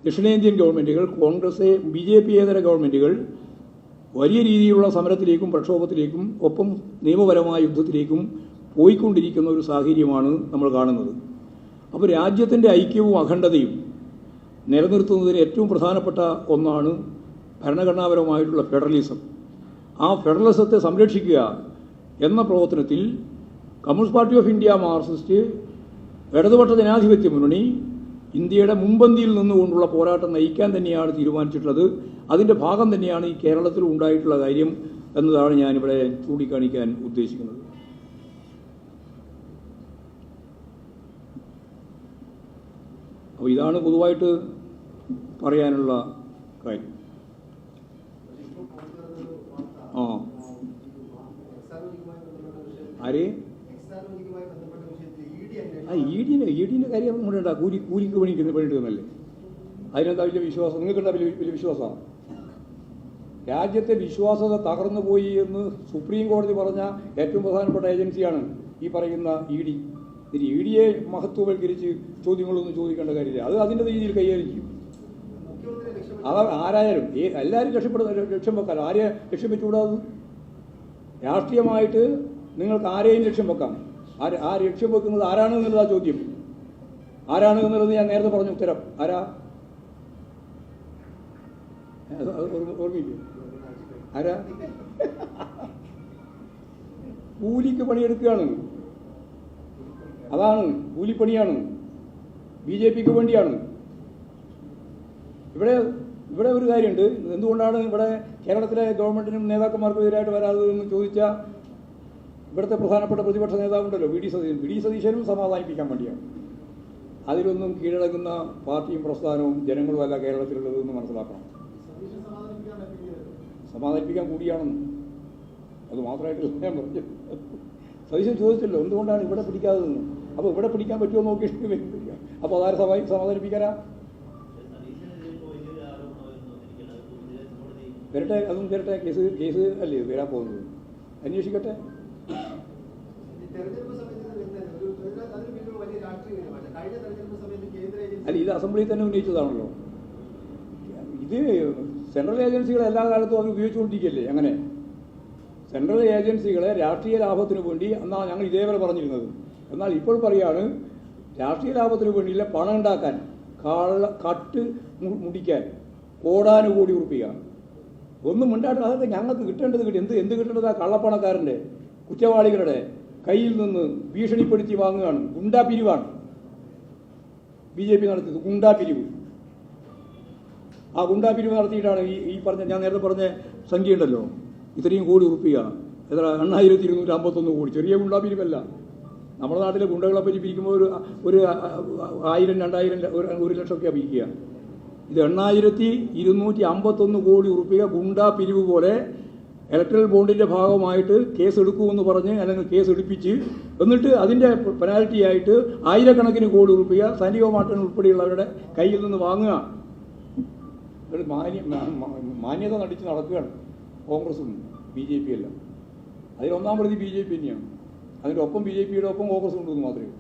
ദക്ഷിണേന്ത്യൻ ഗവൺമെൻറ്റുകൾ, കോൺഗ്രസ് BJP-യേതര ഗവൺമെൻറ്റുകൾ വലിയ രീതിയിലുള്ള സമരത്തിലേക്കും പ്രക്ഷോഭത്തിലേക്കും ഒപ്പം നിയമപരമായ യുദ്ധത്തിലേക്കും പോയിക്കൊണ്ടിരിക്കുന്ന ഒരു സാഹചര്യമാണ് നമ്മൾ കാണുന്നത്. അപ്പോൾ രാജ്യത്തിൻ്റെ ഐക്യവും അഖണ്ഡതയും നിലനിർത്തുന്നതിന് ഏറ്റവും പ്രധാനപ്പെട്ട ഒന്നാണ് ഭരണഘടനാപരമായിട്ടുള്ള ഫെഡറലിസം. ആ ഫെഡറലിസത്തെ സംരക്ഷിക്കുക എന്ന പ്രവർത്തനത്തിൽ communist party of India, Marxist, ഇടതുപക്ഷ ജനാധിപത്യ മുന്നണി ഇന്ത്യയുടെ മുൻപന്തിയിൽ നിന്നുകൊണ്ടുള്ള പോരാട്ടം നയിക്കാൻ തന്നെയാണ് തീരുമാനിച്ചിട്ടുള്ളത്. അതിൻ്റെ ഭാഗം തന്നെയാണ് ഈ കേരളത്തിൽ ഉണ്ടായിട്ടുള്ള കാര്യം എന്നതാണ് ഞാനിവിടെ ചൂണ്ടിക്കാണിക്കാൻ ഉദ്ദേശിക്കുന്നത്. അപ്പോൾ ഇതാണ് പൊതുവായിട്ട് പറയാനുള്ള കാര്യം. ആരെ ED-ൻ്റെ കാര്യം കൊണ്ടുണ്ടാ കൂലിക്ക് പണിയിടുന്നല്ലേ? അതിനെന്താ വലിയ വിശ്വാസം? നിങ്ങൾക്കെന്താ വലിയ വിശ്വാസമാണ്? രാജ്യത്തെ വിശ്വാസത തകർന്നു പോയി എന്ന് സുപ്രീം കോടതി പറഞ്ഞ ഏറ്റവും പ്രധാനപ്പെട്ട ഏജൻസിയാണ് ഈ പറയുന്ന ED. ED-യെ മഹത്വവൽക്കരിച്ച് ചോദ്യങ്ങളൊന്നും ചോദിക്കേണ്ട കാര്യമില്ല. അത് അതിൻ്റെ രീതിയിൽ കൈകാര്യം ചെയ്യും. അത് ആരായാലും എല്ലാവരും ലക്ഷ്യം വെക്കാൻ ആരെ ലക്ഷ്യം വെച്ചുകൂടാതെ? രാഷ്ട്രീയമായിട്ട് നിങ്ങൾക്ക് ആരെയും ലക്ഷ്യം വെക്കാം. ആ ലക്ഷ്യം വെക്കുന്നത് ആരാണ് എന്നുള്ളതാ ചോദ്യം. ആരാണ് എന്നുള്ളത് ഞാൻ നേരത്തെ പറഞ്ഞ ഉത്തരം. ആരാ? ഓർമ്മയില്ലേ? ആരാ? കൂലിക്ക് പണിയെടുക്കുകയാണ്. അതാണ്, കൂലിപ്പണിയാണ്. BJP-ക്ക് വേണ്ടിയാണ്. ഇവിടെ ഒരു കാര്യമുണ്ട്. എന്തുകൊണ്ടാണ് ഇവിടെ കേരളത്തിലെ ഗവൺമെൻറ്റിനും നേതാക്കന്മാർക്കും എതിരായിട്ട് വരാതെന്ന് ചോദിച്ചാൽ ഇവിടുത്തെ പ്രധാനപ്പെട്ട പ്രതിപക്ഷ നേതാവുണ്ടല്ലോ VD സതീശനും സമാധാനിപ്പിക്കാൻ വേണ്ടിയാണ്. അതിലൊന്നും കീഴടങ്ങുന്ന പാർട്ടിയും പ്രസ്ഥാനവും ജനങ്ങളുമല്ല കേരളത്തിലുള്ളത് എന്ന് മനസ്സിലാക്കണം. സമാധാനിപ്പിക്കാൻ കൂടിയാണെന്ന് അത് മാത്രമായിട്ട് ഞാൻ പറഞ്ഞു. സതീശൻ ചോദിച്ചല്ലോ എന്തുകൊണ്ടാണ് ഇവിടെ പിടിക്കാതെ നിന്ന്. അപ്പോൾ ഇവിടെ പിടിക്കാൻ പറ്റുമോ നോക്കിയിട്ട് വരുന്നില്ല. അപ്പോൾ അതാരെ സമാധാനിപ്പിക്കാനാ? വരട്ടെ, അതും വരട്ടെ. കേസ് അല്ലേ വരാൻ പോകുന്നത്, അന്വേഷിക്കട്ടെ. അല്ല, ഇത് അസംബ്ലിയിൽ തന്നെ ഉന്നയിച്ചതാണല്ലോ. ഇത് സെൻട്രൽ ഏജൻസികളെ എല്ലാ കാലത്തും അവർ ഉപയോഗിച്ചുകൊണ്ടിരിക്കുകയല്ലേ. അങ്ങനെ സെൻട്രൽ ഏജൻസികളെ രാഷ്ട്രീയ ലാഭത്തിന് വേണ്ടി എന്നാണ് ഞങ്ങൾ ഇതേവരെ പറഞ്ഞിരുന്നത്. എന്നാൽ ഇപ്പോൾ പറയാണ് രാഷ്ട്രീയ ലാഭത്തിന് വേണ്ടിയില്ല, പണം ഉണ്ടാക്കാൻ, കട്ട് മുടിക്കാൻ കോടാനുകൂടി ഉറപ്പിക്കുക. ഒന്നും ഉണ്ടായിട്ട് അതൊക്കെ ഞങ്ങൾക്ക് കിട്ടേണ്ടത് കിട്ടി. എന്ത് കിട്ടേണ്ടത്? ആ കള്ളപ്പണക്കാരൻ്റെ, കുറ്റവാളികളുടെ കയ്യിൽ നിന്ന് ഭീഷണിപ്പെടുത്തി വാങ്ങുകയാണ്. ഗുണ്ടാ പിരിവാണ് BJP നടത്തിയത്. ഗുണ്ടാ പിരിവ്. ആ ഗുണ്ടാ പിരിവ് നടത്തിയിട്ടാണ് ഈ പറഞ്ഞ, ഞാൻ നേരത്തെ പറഞ്ഞ സംഖ്യ ഉണ്ടല്ലോ, ഇത്രയും കോടി ഉറപ്പിക്കുക. എത്ര? 8251 കോടി. ചെറിയ ഗുണ്ടാ പിരിവല്ല. നമ്മുടെ നാട്ടിലെ ഗുണ്ടകളെ പറ്റി പിരിക്കുമ്പോൾ ഒരു 1000, 2000, 1 ലക്ഷമൊക്കെയാണ് പിരിക്കുക. ഇത് 8251 കോടി ഉറപ്പിക ഗുണ്ടാ പിരിവ് പോലെ ഇലക്ട്രൽ ബോണ്ടിൻ്റെ ഭാഗമായിട്ട് കേസ് എടുക്കുമെന്ന് പറഞ്ഞ്, അല്ലെങ്കിൽ കേസ് എടുപ്പിച്ച്, എന്നിട്ട് അതിൻ്റെ പെനാൽറ്റി ആയിട്ട് ആയിരക്കണക്കിന് കോടി ഉറപ്പിക സാനിയോ മാർട്ടിൻ ഉൾപ്പെടെയുള്ളവരുടെ കയ്യിൽ നിന്ന് വാങ്ങുക. ഒരു മാന്യത നടിച്ച് നടക്കുകയാണ് കോൺഗ്രസും BJP എല്ലാം. അതിലൊന്നാം പ്രതി BJP തന്നെയാണ്. അതിൻ്റെ ഒപ്പം BJPയുടെ ഒപ്പം കോൺഗ്രസ് കൊണ്ടുവന്ന് മാത്രമേ.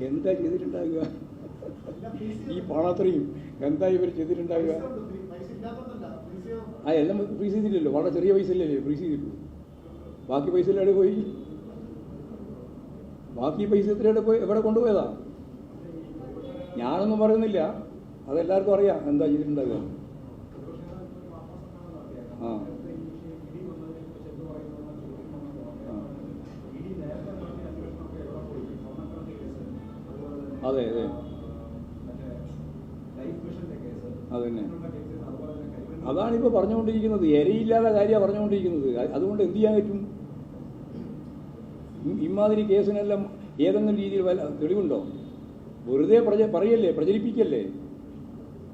എന്താ ചെയ്തിട്ടുണ്ടാകുക? ഈ പണത്രയും എന്താ ഇവർ ചെയ്തിട്ടുണ്ടാകുക? ആ എല്ലാം ഫ്രീസ് ചെയ്തില്ലല്ലോ. വളരെ ചെറിയ പൈസ ഇല്ലല്ലേ ഫ്രീസ് ചെയ്തിട്ടുള്ളൂ. ബാക്കി പൈസ എവിടെ പോയി? ബാക്കി പൈസ എത്രയുടെ പോയി? എവിടെ കൊണ്ടുപോയതാ? ഞാനൊന്നും പറയുന്നില്ല, അതെല്ലാവർക്കും അറിയാം എന്താ ചെയ്തിട്ടുണ്ടാകുക. ആ അതെ അതെ അതന്നെ. അതാണിപ്പോൾ പറഞ്ഞുകൊണ്ടിരിക്കുന്നത്. ഇരയില്ലാത്ത കാര്യമാണ് പറഞ്ഞുകൊണ്ടിരിക്കുന്നത്. അതുകൊണ്ട് എന്ത് ചെയ്യാൻ പറ്റും? ഇമാതിരി കേസിനെല്ലാം ഏതെങ്കിലും രീതിയിൽ തെളിവുണ്ടോ? വെറുതെ പറയല്ലേ, പ്രചരിപ്പിക്കല്ലേ.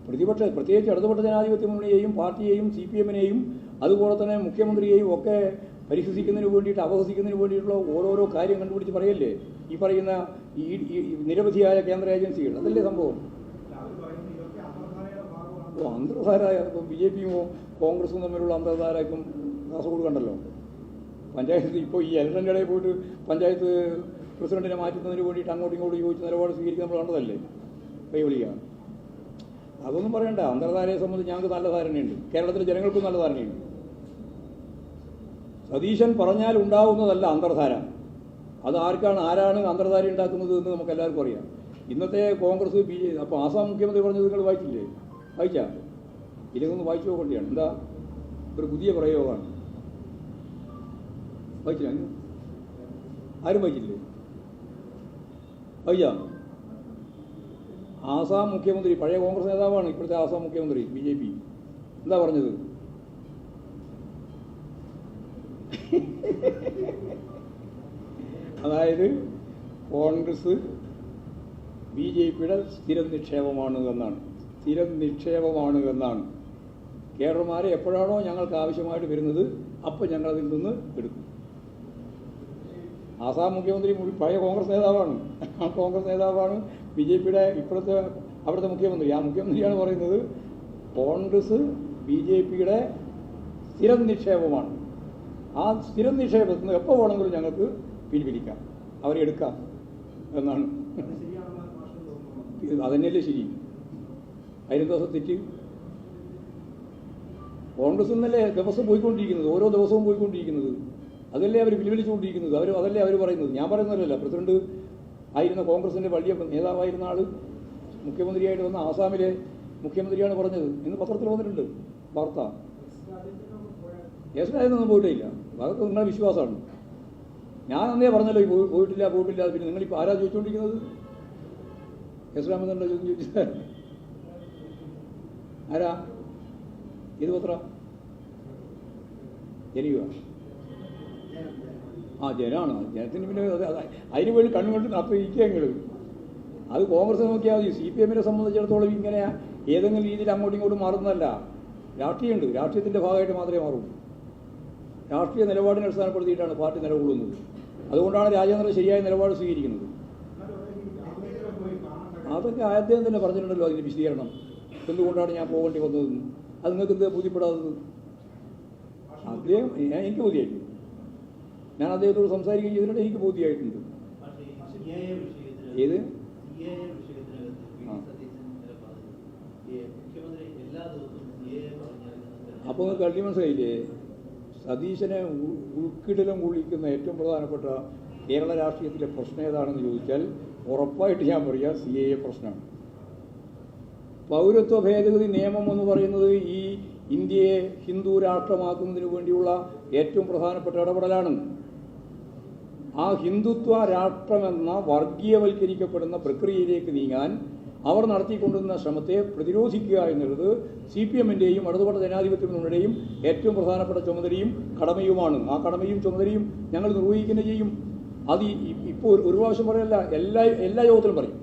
പ്രത്യേകിച്ച് ഇടതുപക്ഷ ജനാധിപത്യ മുന്നണിയെയും പാർട്ടിയെയും CPM-നെയും അതുപോലെ തന്നെ മുഖ്യമന്ത്രിയെയും ഒക്കെ പരിഹസിക്കുന്നതിന് വേണ്ടിയിട്ട്, അപഹസിക്കുന്നതിന് വേണ്ടിയിട്ടുള്ള ഓരോരോ കാര്യം കണ്ടുപിടിച്ച് പറയല്ലേ ഈ പറയുന്ന ഈ നിരവധിയായ കേന്ദ്ര ഏജൻസികൾ. അതല്ലേ സംഭവം. അന്തർധാര ഇപ്പം BJP-യും കോൺഗ്രസും തമ്മിലുള്ള അന്തർധാര ഇപ്പം കാസർഗോഡ് കണ്ടല്ലോ. പഞ്ചായത്ത് ഇപ്പോൾ ഈ ഇലക്ഷൻ്റെ ഇടയിൽ പോയിട്ട് പഞ്ചായത്ത് പ്രസിഡന്റിനെ മാറ്റുന്നതിന് വേണ്ടിയിട്ട് അങ്ങോട്ടും ഇങ്ങോട്ടും ചോദിച്ച് നിലപാട് സ്വീകരിക്കാൻ നമ്മൾ കണ്ടതല്ലേ കൈവിളിക്കുക. അതൊന്നും പറയണ്ട. അന്തർധാരയെ സംബന്ധിച്ച് ഞങ്ങൾക്ക് നല്ല ധാരണയുണ്ട്, കേരളത്തിലെ ജനങ്ങൾക്കും നല്ല ധാരണയുണ്ട്. സതീശൻ പറഞ്ഞാൽ ഉണ്ടാവുന്നതല്ല അന്തർധാര. അത് ആരാണ് അന്തർധാര ഉണ്ടാക്കുന്നത് എന്ന് നമുക്ക് എല്ലാവർക്കും അറിയാം. ഇന്നത്തെ കോൺഗ്രസ് അപ്പോൾ ആസാം മുഖ്യമന്ത്രി പറഞ്ഞത് നിങ്ങൾ വായിച്ചില്ലേ? വായിച്ചാ? ഇതിലൊന്ന് വായിച്ചു നോക്കേണ്ടിയാണ്. എന്താ ഒരു പുതിയ പ്രയോഗമാണ്. വായിച്ചില്ല? ആരും വായിച്ചില്ലേ? വായിച്ചാ? ആസാം മുഖ്യമന്ത്രി, പഴയ കോൺഗ്രസ് നേതാവാണ് ഇപ്പോഴത്തെ ആസാം മുഖ്യമന്ത്രി BJP. എന്താ പറഞ്ഞത്? അതായത് കോൺഗ്രസ് BJP-യുടെ സ്ഥിരം നിക്ഷേപമാണ് എന്നാണ്. സ്ഥിരം നിക്ഷേപമാണ് എന്നാണ്. കേഡർമാരെ എപ്പോഴാണോ ഞങ്ങൾക്ക് ആവശ്യമായിട്ട് വരുന്നത് അപ്പോൾ ഞങ്ങളതിൽ നിന്ന് എടുക്കും. ആസാം മുഖ്യമന്ത്രി പഴയ കോൺഗ്രസ് നേതാവാണ്. ആ കോൺഗ്രസ് നേതാവാണ് BJP-യുടെ ഇപ്പോഴത്തെ അവിടുത്തെ മുഖ്യമന്ത്രി. ആ മുഖ്യമന്ത്രിയാണ് പറയുന്നത് കോൺഗ്രസ് BJP-യുടെ സ്ഥിരം നിക്ഷേപമാണ്. ആ സ്ഥിരം നിക്ഷേപത്തിൽ നിന്ന് എപ്പോൾ വേണമെങ്കിലും ഞങ്ങൾക്ക് പിൻവലിക്കാം, അവരെ എടുക്കാം എന്നാണ്. അതന്നെയല്ലേ ശരി. അതിന് ദിവസം തെറ്റ്. കോൺഗ്രസ് എന്നല്ലേ ദിവസം പോയിക്കൊണ്ടിരിക്കുന്നത്, ഓരോ ദിവസവും പോയിക്കൊണ്ടിരിക്കുന്നത്. അതല്ലേ അവർ പിൻവലിച്ചുകൊണ്ടിരിക്കുന്നത്. അതല്ലേ അവർ പറയുന്നത്. ഞാൻ പറയുന്നതല്ല. പ്രസിഡന്റ് ആയിരുന്ന കോൺഗ്രസിൻ്റെ വലിയ നേതാവായിരുന്ന ആൾ മുഖ്യമന്ത്രിയായിട്ട് വന്ന ആസാമിലെ മുഖ്യമന്ത്രിയാണ് പറഞ്ഞത്. ഇന്ന് പത്രത്തിൽ വന്നിട്ടുണ്ട് വാർത്ത. യേശുരാജനൊന്നും പോയിട്ടേ ഇല്ല. അതൊക്കെ നിങ്ങളുടെ വിശ്വാസമാണ്. ഞാൻ അന്നേ പറഞ്ഞല്ലോ പോയിട്ടില്ല. പിന്നെ നിങ്ങളിപ്പോൾ ആരാ ചോദിച്ചുകൊണ്ടിരിക്കുന്നത്? യേശുരാമൻ ചോദിച്ചാൽ ആരാ? ഏത് പത്ര? ജനിക. ജനമാണ്. ജനത്തിന് പിന്നെ അതിന് വേണ്ടി കണ്ണുകൊണ്ട് അത്രയിക്കുക. അത് കോൺഗ്രസ് നോക്കിയാൽ മതി. CPM-നെ സംബന്ധിച്ചിടത്തോളം ഇങ്ങനെ ഏതെങ്കിലും രീതിയിൽ അങ്ങോട്ടും ഇങ്ങോട്ടും മാറുന്നതല്ല. രാഷ്ട്രീയമുണ്ട്, രാഷ്ട്രീയത്തിൻ്റെ ഭാഗമായിട്ട് മാത്രമേ മാറുള്ളൂ. രാഷ്ട്രീയ നിലപാടിനെ അടിസ്ഥാനപ്പെടുത്തിയിട്ടാണ് പാർട്ടി നിലകൊള്ളുന്നത്. അതുകൊണ്ടാണ് രാജേന്ദ്രൻ ശരിയായ നിലപാട് സ്വീകരിക്കുന്നത്. അതൊക്കെ അദ്ദേഹം തന്നെ പറഞ്ഞിട്ടുണ്ടല്ലോ അതിൻ്റെ വിശദീകരണം, എന്തുകൊണ്ടാണ് ഞാൻ പോകേണ്ടി വന്നതെന്ന്. അത് നിങ്ങൾക്ക് എന്ത് ബോധ്യപ്പെടാത്തത്? അദ്ദേഹം എനിക്ക് ബോധ്യമായിട്ടുണ്ട്. ഞാൻ അദ്ദേഹത്തോട് സംസാരിക്കുകയും ചെയ്തിട്ടുണ്ട്, എനിക്ക് ബോധ്യമായിട്ടുണ്ട്. ഏത് അപ്പോൾ നിങ്ങൾക്ക് അൾട്ടി മനസ്സിലായില്ലേ? സതീശനെ ഉൾക്കിടലം കൊള്ളിക്കുന്ന ഏറ്റവും പ്രധാനപ്പെട്ട കേരള രാഷ്ട്രീയത്തിലെ പ്രശ്നം ഏതാണെന്ന് ചോദിച്ചാൽ ഉറപ്പായിട്ട് ഞാൻ പറയാം CAA പ്രശ്നമാണ്. പൗരത്വ ഭേദഗതി നിയമം എന്ന് പറയുന്നത് ഈ ഇന്ത്യയെ ഹിന്ദു രാഷ്ട്രമാക്കുന്നതിന് വേണ്ടിയുള്ള ഏറ്റവും പ്രധാനപ്പെട്ട ഇടപെടലാണ്. ആ ഹിന്ദുത്വ രാഷ്ട്രമെന്ന വർഗീയവൽക്കരിക്കപ്പെടുന്ന പ്രക്രിയയിലേക്ക് നീങ്ങാൻ അവർ നടത്തിക്കൊണ്ടുവന്ന ശ്രമത്തെ പ്രതിരോധിക്കുക എന്നുള്ളത് CPM-ൻ്റെയും ഇടതുപക്ഷ ജനാധിപത്യ മുന്നണിയുടെയും ഏറ്റവും പ്രധാനപ്പെട്ട ചുമതലയും കടമയുമാണ്. ആ കടമയും ചുമതലയും ഞങ്ങൾ നിർവഹിക്കുന്ന ചെയ്യും. അത് ഇപ്പോൾ ഒരു പ്രാവശ്യം പറയല്ല, എല്ലാ യോഗത്തിലും പറയും.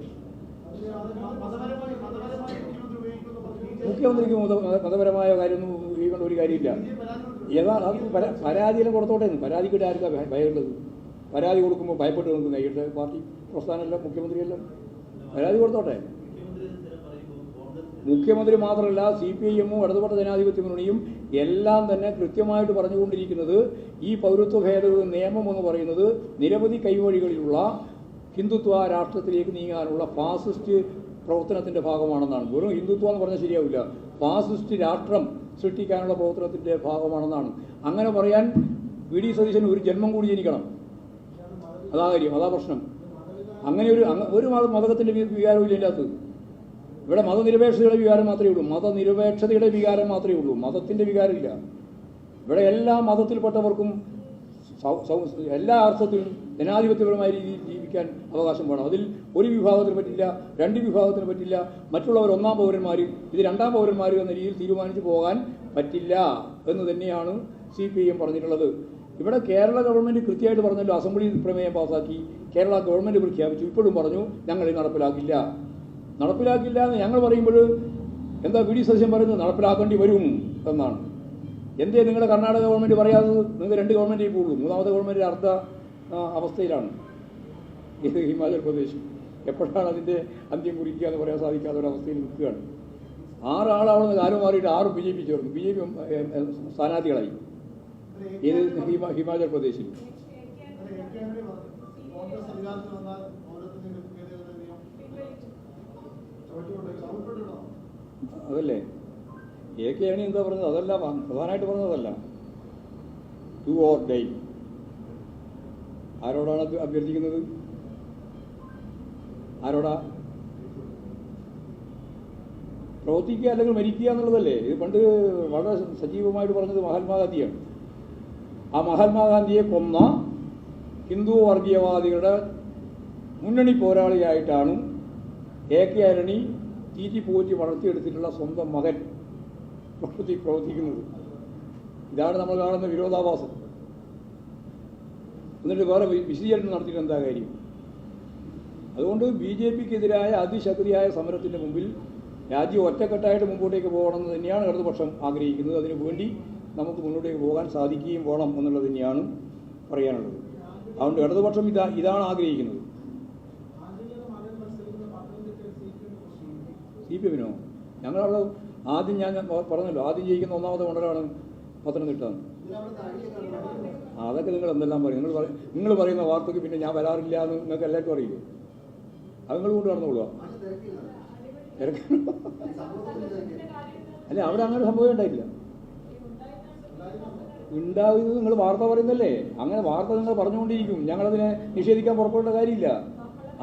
മുഖ്യമന്ത്രിക്ക് മതപരമായ കാര്യമൊന്നും ഉപയോഗിക്കേണ്ട ഒരു കാര്യമില്ല. പരാതിയെല്ലാം കൊടുത്തോട്ടെ. പരാതിക്കിട്ട് ആർക്കാ ഭയമുള്ളത്? പരാതി കൊടുക്കുമ്പോൾ ഭയപ്പെട്ട് നിൽക്കുന്ന ഇവിടുത്തെ പാർട്ടി പ്രസ്ഥാനമല്ല, മുഖ്യമന്ത്രിയല്ല. പരാതി കൊടുത്തോട്ടെ. മുഖ്യമന്ത്രി മാത്രമല്ല, CPIM-ഉം ഇടതുപക്ഷ ജനാധിപത്യ മുന്നണിയും എല്ലാം തന്നെ കൃത്യമായിട്ട് പറഞ്ഞുകൊണ്ടിരിക്കുന്നത് ഈ പൗരത്വ ഭേദഗതി നിയമം എന്ന് പറയുന്നത് നിരവധി കൈവഴികളിലുള്ള ഹിന്ദുത്വ രാഷ്ട്രത്തിലേക്ക് നീങ്ങാനുള്ള ഫാസിസ്റ്റ് പ്രവർത്തനത്തിൻ്റെ ഭാഗമാണെന്നാണ്. വെറും ഹിന്ദുത്വം എന്ന് പറഞ്ഞാൽ ശരിയാവില്ല, ഫാസിസ്റ്റ് രാഷ്ട്രം സൃഷ്ടിക്കാനുള്ള പ്രവർത്തനത്തിൻ്റെ ഭാഗമാണെന്നാണ്. അങ്ങനെ പറയാൻ VD സതീശന് ഒരു ജന്മം കൂടി ജനിക്കണം. അതാ കാര്യം, അതാ പ്രശ്നം. അങ്ങനെ ഒരു മതത്തിൻ്റെ വികാരവും ഇല്ല അതിനകത്ത്. ഇവിടെ മതനിരപേക്ഷതയുടെ വികാരം മാത്രമേ ഉള്ളൂ, മതനിരപേക്ഷതയുടെ വികാരം മാത്രമേ ഉള്ളൂ, മതത്തിൻ്റെ വികാരമില്ല. ഇവിടെ എല്ലാ മതത്തിൽപ്പെട്ടവർക്കും എല്ലാ അർത്ഥത്തിലും ജനാധിപത്യപരമായ രീതിയിൽ ജീവിക്കാൻ അവകാശം വേണം. അതിൽ ഒരു വിഭാഗത്തിന് പറ്റില്ല, രണ്ട് വിഭാഗത്തിന് പറ്റില്ല, മറ്റുള്ളവർ ഒന്നാം പൗരന്മാർ, ഇത് രണ്ടാം പൗരന്മാർ എന്ന രീതിയിൽ തീരുമാനിച്ചു പോകാൻ പറ്റില്ല എന്ന് തന്നെയാണ് CPIM പറഞ്ഞിട്ടുള്ളത്. ഇവിടെ കേരള ഗവൺമെൻറ് കൃത്യമായിട്ട് പറഞ്ഞല്ലോ, അസംബ്ലി പ്രമേയം പാസാക്കി, കേരള ഗവൺമെൻറ് പ്രഖ്യാപിച്ചു. ഇപ്പോഴും പറഞ്ഞു ഞങ്ങൾ നടപ്പിലാക്കില്ല എന്ന്. ഞങ്ങൾ പറയുമ്പോൾ എന്താ VD സതീശൻ പറയുന്നത്? നടപ്പിലാക്കേണ്ടി വരും എന്നാണ്. എന്തേ നിങ്ങളുടെ കർണാടക ഗവൺമെൻറ് പറയാത്തത്? നിങ്ങൾ രണ്ട് ഗവൺമെൻറ്റേ പോകുള്ളൂ, മൂന്നാമത്തെ ഗവൺമെൻറ് അർദ്ധ അവസ്ഥയിലാണ്. ഇത് ഹിമാചൽ പ്രദേശ് എപ്പോഴാണ് അതിൻ്റെ അന്ത്യം കുറിക്കുക എന്ന് പറയാൻ സാധിക്കാത്ത ഒരവസ്ഥയിൽ നിൽക്കുകയാണ്. 6 ആളാണെന്ന് കാലം മാറിയിട്ട് 6 BJP ചേർന്നു. BJP സ്ഥാനാർത്ഥികളായി. ഏത് ഹിമാചൽ പ്രദേശിൽ. അതല്ലേ AK ആണി എന്താ പറഞ്ഞത്? അതല്ല പ്രധാനമായിട്ട് പറഞ്ഞതല്ല. Do or die. ആരോടാണ് അഭ്യർത്ഥിക്കുന്നത്? ആരോടാ? പ്രവർത്തിക്കുക അല്ലെങ്കിൽ മരിക്കുക എന്നുള്ളതല്ലേ. ഇത് പണ്ട് വളരെ സജീവമായിട്ട് പറഞ്ഞത് മഹാത്മാഗാന്ധിയാണ്. ആ മഹാത്മാഗാന്ധിയെ കൊന്ന ഹിന്ദു വർഗീയവാദികളുടെ മുന്നണി പോരാളിയായിട്ടാണ് AK ആന്റണി തീറ്റിപ്പോറ്റി വളർത്തിയെടുത്തിട്ടുള്ള സ്വന്തം മകൻ പ്രവർത്തിക്കുന്നത്. ഇതാണ് നമ്മൾ കാണുന്ന വിരോധാഭാസം. എന്നിട്ട് വേറെ വിശദീകരണം നടത്തിയിട്ട് എന്താ കാര്യം? അതുകൊണ്ട് BJPക്കെതിരായ അതിശക്തിയായ സമരത്തിൻ്റെ മുമ്പിൽ രാജ്യം ഒറ്റക്കെട്ടായിട്ട് മുമ്പോട്ടേക്ക് പോകണമെന്ന് തന്നെയാണ് ഇടതുപക്ഷം ആഗ്രഹിക്കുന്നത്. അതിനു വേണ്ടി നമുക്ക് മുന്നോട്ടേക്ക് പോകാൻ സാധിക്കുകയും വേണം എന്നുള്ളത് തന്നെയാണ് പറയാനുള്ളത്. അതുകൊണ്ട് ഇടതുപക്ഷം ഇതാണ് ആഗ്രഹിക്കുന്നത്. CPM-നോ? ഞങ്ങളവിടെ ആദ്യം ഞാൻ പറഞ്ഞല്ലോ, ആദ്യം ജയിക്കുന്ന ഒന്നാമത്തെ മണ്ഡലമാണ് പത്തനംതിട്ട. അതൊക്കെ നിങ്ങൾ എന്തെല്ലാം പറയും? നിങ്ങൾ പറയുന്ന വാർത്തയ്ക്ക് പിന്നെ ഞാൻ വരാറില്ല എന്ന് നിങ്ങൾക്ക് എല്ലാവർക്കും അറിയില്ലേ? അത് നിങ്ങൾ കൊണ്ട് നടന്നുകൊള്ളുക. അല്ല, അവിടെ അങ്ങനെ സംഭവം ഉണ്ടായില്ല. ഉണ്ടാകുന്നത് നിങ്ങൾ വാർത്ത പറയുന്നല്ലേ. അങ്ങനെ വാർത്ത നിങ്ങൾ പറഞ്ഞുകൊണ്ടിരിക്കും. ഞങ്ങളതിനെ നിഷേധിക്കാൻ പുറപ്പെടേണ്ട കാര്യമില്ല.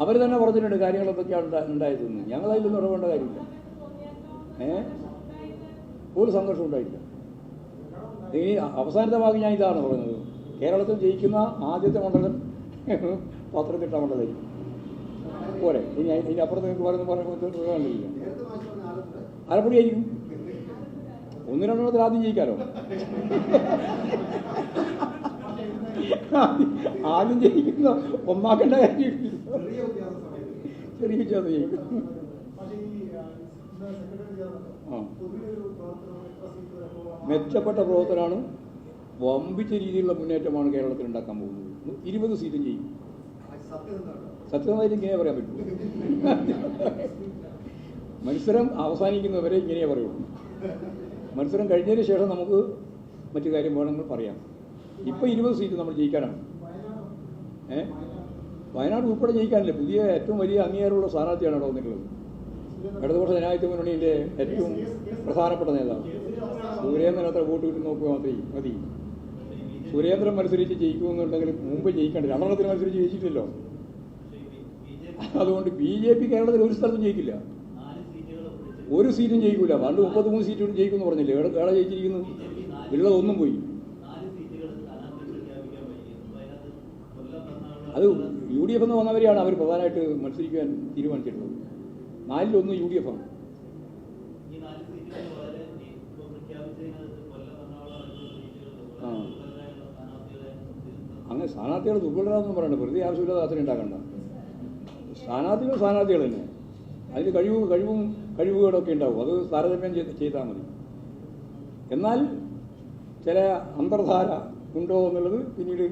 അവർ തന്നെ പറഞ്ഞിട്ടുണ്ട് കാര്യങ്ങൾ എന്തൊക്കെയാണ് ഉണ്ടായതെന്ന്. ഞങ്ങളതിലൊന്നും ഇടപെടേണ്ട കാര്യമില്ല. ഒരു സംഘർഷം ഉണ്ടായില്ല. ഈ അവസാനത്തെ ഭാഗം ഞാൻ ഇതാണ് പറയുന്നത്. കേരളത്തിൽ ജയിക്കുന്ന ആദ്യത്തെ മണ്ഡലം പത്തനംതിട്ട മണ്ഡലമായിരിക്കും. പോരെ, ഇനി അപ്പുറത്ത് നിങ്ങൾക്ക് പറയുന്നില്ല. ആലപ്പുഴ ആയിരിക്കും. 1-2 ആദ്യം ജയിക്കാലോ. ആദ്യം ജയിക്കുന്ന ഒന്നാക്കേണ്ട കാര്യം ചെറിയ വ്യത്യാസം ജയിക്കും. മെച്ചപ്പെട്ട പ്രവർത്തനമാണ്, വമ്പിച്ച രീതിയിലുള്ള മുന്നേറ്റമാണ് കേരളത്തിൽ ഉണ്ടാക്കാൻ പോകുന്നത്. 20 സീറ്റും ചെയ്യും. സത്യമായിട്ട് ഇങ്ങനെ പറയാൻ പറ്റുള്ളൂ. മത്സരം അവസാനിക്കുന്നവരെ ഇങ്ങനെ പറയുള്ളൂ. മത്സരം കഴിഞ്ഞതിന് ശേഷം നമുക്ക് മറ്റു കാര്യം വേണമെങ്കിൽ പറയാം. ഇപ്പം 20 സീറ്റ് നമ്മൾ ജയിക്കാനാണ്. വയനാട് ഉൾപ്പെടെ ജയിക്കാനില്ല. പുതിയ ഏറ്റവും വലിയ അംഗീകാരമുള്ള സ്ഥാനാർത്ഥിയാണ് അവിടെ വന്നിട്ടുള്ളത്. ഇടതുപക്ഷ ജനാധിപത്യ മുന്നണിയുടെ ഏറ്റവും പ്രധാനപ്പെട്ട നേതാവ് സുരേന്ദ്രൻ. അത്ര വോട്ട് കിട്ടി നോക്കുക മതി. സുരേന്ദ്രൻ മത്സരിച്ച് ജയിക്കുമെന്നുണ്ടെങ്കിൽ മുമ്പ് ജയിക്കേണ്ട 2 എണ്ണത്തിന് മത്സരിച്ച് ജയിച്ചിട്ടില്ലല്ലോ. അതുകൊണ്ട് BJP കേരളത്തിൽ ഒരു സ്ഥലത്തും ജയിക്കില്ല, ഒരു സീറ്റും ജയിക്കില്ല. പണ്ട് 33 സീറ്റും ജയിക്കുമെന്ന് പറഞ്ഞില്ലേ? എവിടെ ജയിച്ചിരിക്കുന്നു? ഉള്ളതൊന്നും പോയി. അത് UDF എന്ന് വന്നവരെയാണ് അവർ പ്രധാനമായിട്ട് മത്സരിക്കാൻ തീരുമാനിച്ചിട്ടുള്ളത്. 4-1 UDF ആണ്. അങ്ങനെ സ്ഥാനാർത്ഥികൾ ദുർബലരാണെന്ന് പറയണ്ട. വെറുതെ ആവശ്യമില്ലാതെ അത്ര ഉണ്ടാക്കണ്ട. സ്ഥാനാർത്ഥികൾ തന്നെ. അതിൽ കഴിവുകളൊക്കെ ഉണ്ടാവും. അത് താരതമ്യം ചെയ്താൽ മതി. എന്നാൽ ചില അന്തർധാര ഉണ്ടോ എന്നുള്ളത് പിന്നീട്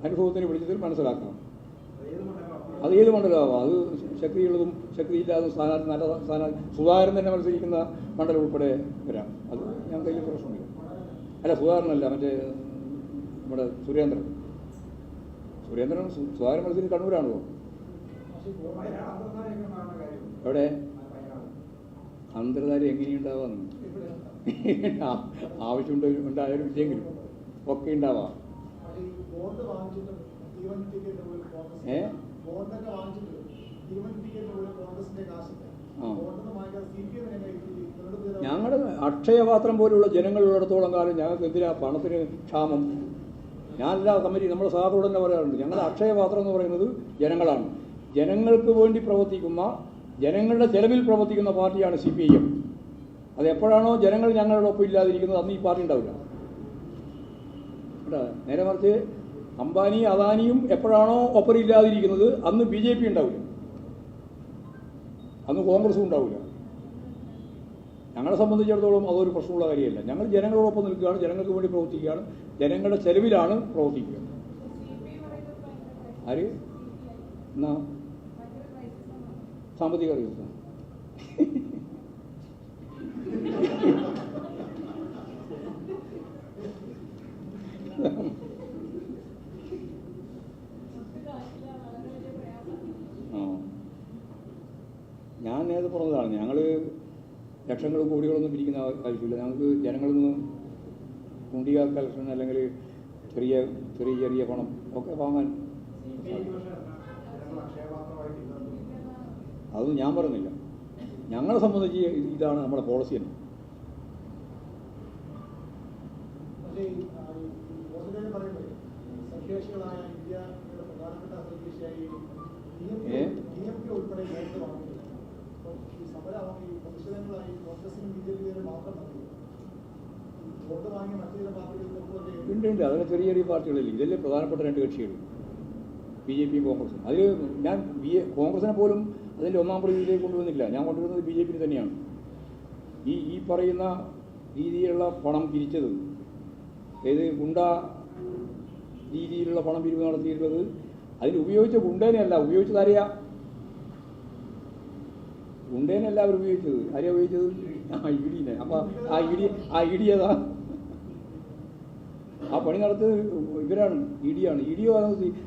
അനുഭവത്തിന് വിളിച്ചതിൽ മനസ്സിലാക്കണം. അത് ഏത് മണ്ഡലമാവാം. അത് ശക്തിയുള്ളതും ശക്തിയില്ലാതും സ്ഥാനാർത്ഥി നല്ല സ്ഥാനാർത്ഥി സുധാകരൻ തന്നെ മത്സരിക്കുന്ന മണ്ഡലം ഉൾപ്പെടെ വരാം. അത് ഞങ്ങൾക്ക് വലിയ പ്രശ്നമില്ല. അല്ല, സുധാകരനല്ല, മറ്റേ നമ്മുടെ സുരേന്ദ്രൻ സുധാകരൻ മത്സരിക്കുന്ന കണ്ണൂരാണല്ലോ. എവിടെ അന്തർധാര എങ്ങനെയുണ്ടാവാന്ന് ആവശ്യമുണ്ട് ഉണ്ടായാലും ഇല്ലെങ്കിലും ഒക്കെ ഉണ്ടാവാം. ഞങ്ങളുടെ അക്ഷയപാത്രം പോലുള്ള ജനങ്ങളുള്ളിടത്തോളം കാലം ഞങ്ങൾക്ക് എന്തിനാ പണത്തിന് ക്ഷാമം? ഞാനെല്ലാ കമ്മിറ്റി നമ്മുടെ സാറിനോട് തന്നെ പറയാറുണ്ട്, ഞങ്ങളുടെ അക്ഷയപാത്രം എന്ന് പറയുന്നത് ജനങ്ങളാണ്. ജനങ്ങൾക്ക് വേണ്ടി പ്രവർത്തിക്കുന്ന, ജനങ്ങളുടെ ചെലവിൽ പ്രവർത്തിക്കുന്ന പാർട്ടിയാണ് CPIM. അത് എപ്പോഴാണോ ജനങ്ങൾ ഞങ്ങളുടെ ഒപ്പം ഇല്ലാതിരിക്കുന്നത് അന്ന് ഈ പാർട്ടി ഉണ്ടാവില്ല. നേരെ മറിച്ച് അംബാനി അദാനിയും എപ്പോഴാണോ ഒപ്പം ഇല്ലാതിരിക്കുന്നത് അന്ന് BJP ഉണ്ടാവില്ല, അന്ന് കോൺഗ്രസും ഉണ്ടാവില്ല. ഞങ്ങളെ സംബന്ധിച്ചിടത്തോളം അതൊരു പ്രശ്നമുള്ള കാര്യമല്ല. ഞങ്ങൾ ജനങ്ങളോടൊപ്പം നിൽക്കുകയാണ്, ജനങ്ങൾക്ക് വേണ്ടി പ്രവർത്തിക്കുകയാണ്, ജനങ്ങളുടെ ചെലവിലാണ് പ്രവർത്തിക്കുക. ആര് എന്നാ സാമ്പത്തിക അറിയില്ല. ഞാൻ നേരത്തെ പറഞ്ഞതാണ്, ഞങ്ങൾ ലക്ഷങ്ങളും കോടികളൊന്നും പിരിക്കുന്ന ആവശ്യമില്ല. ഞങ്ങൾക്ക് ജനങ്ങളിൽ നിന്ന് കുണ്ടിക കളക്ഷൻ അല്ലെങ്കിൽ ചെറിയ ചെറിയ ചെറിയ പണം ഒക്കെ വാങ്ങാൻ. അതൊന്നും ഞാൻ പറയുന്നില്ല. ഞങ്ങളെ സംബന്ധിച്ച് ഇതാണ് നമ്മുടെ പോളിസി തന്നെ. ഉണ്ട്. അതിന് ചെറിയ ചെറിയ പാർട്ടികളില്ല. ഇതല്ലേ പ്രധാനപ്പെട്ട 2 കക്ഷികൾ, BJPയും കോൺഗ്രസും. അതിൽ ഞാൻ കോൺഗ്രസിനെ പോലും അതിൻ്റെ 1-ാം പ്രതിയിലേക്ക് കൊണ്ടുവന്നില്ല. ഞാൻ കൊണ്ടുവരുന്നത് BJP തന്നെയാണ്. ഈ പറയുന്ന രീതിയിലുള്ള പണം പിരിച്ചത്, ഏത് ഗുണ്ട രീതിയിലുള്ള പണം പിരിവ് നടത്തിയിട്ടുള്ളത്, അതിൽ ഉപയോഗിച്ച ഗുണ്ടേനെയല്ല ഉപയോഗിച്ചത്. ആരെയാ? ഗുണ്ടേനല്ല അവർ ഉപയോഗിച്ചത്. ആരെയാ ഉപയോഗിച്ചത്? ഇഡിനെ. അപ്പം ആ ഇഡി ഏതാ? ആ പണി നടത്തുന്നത് ഇവരാണ്, ഇഡിയാണ്. ഇഡിയോ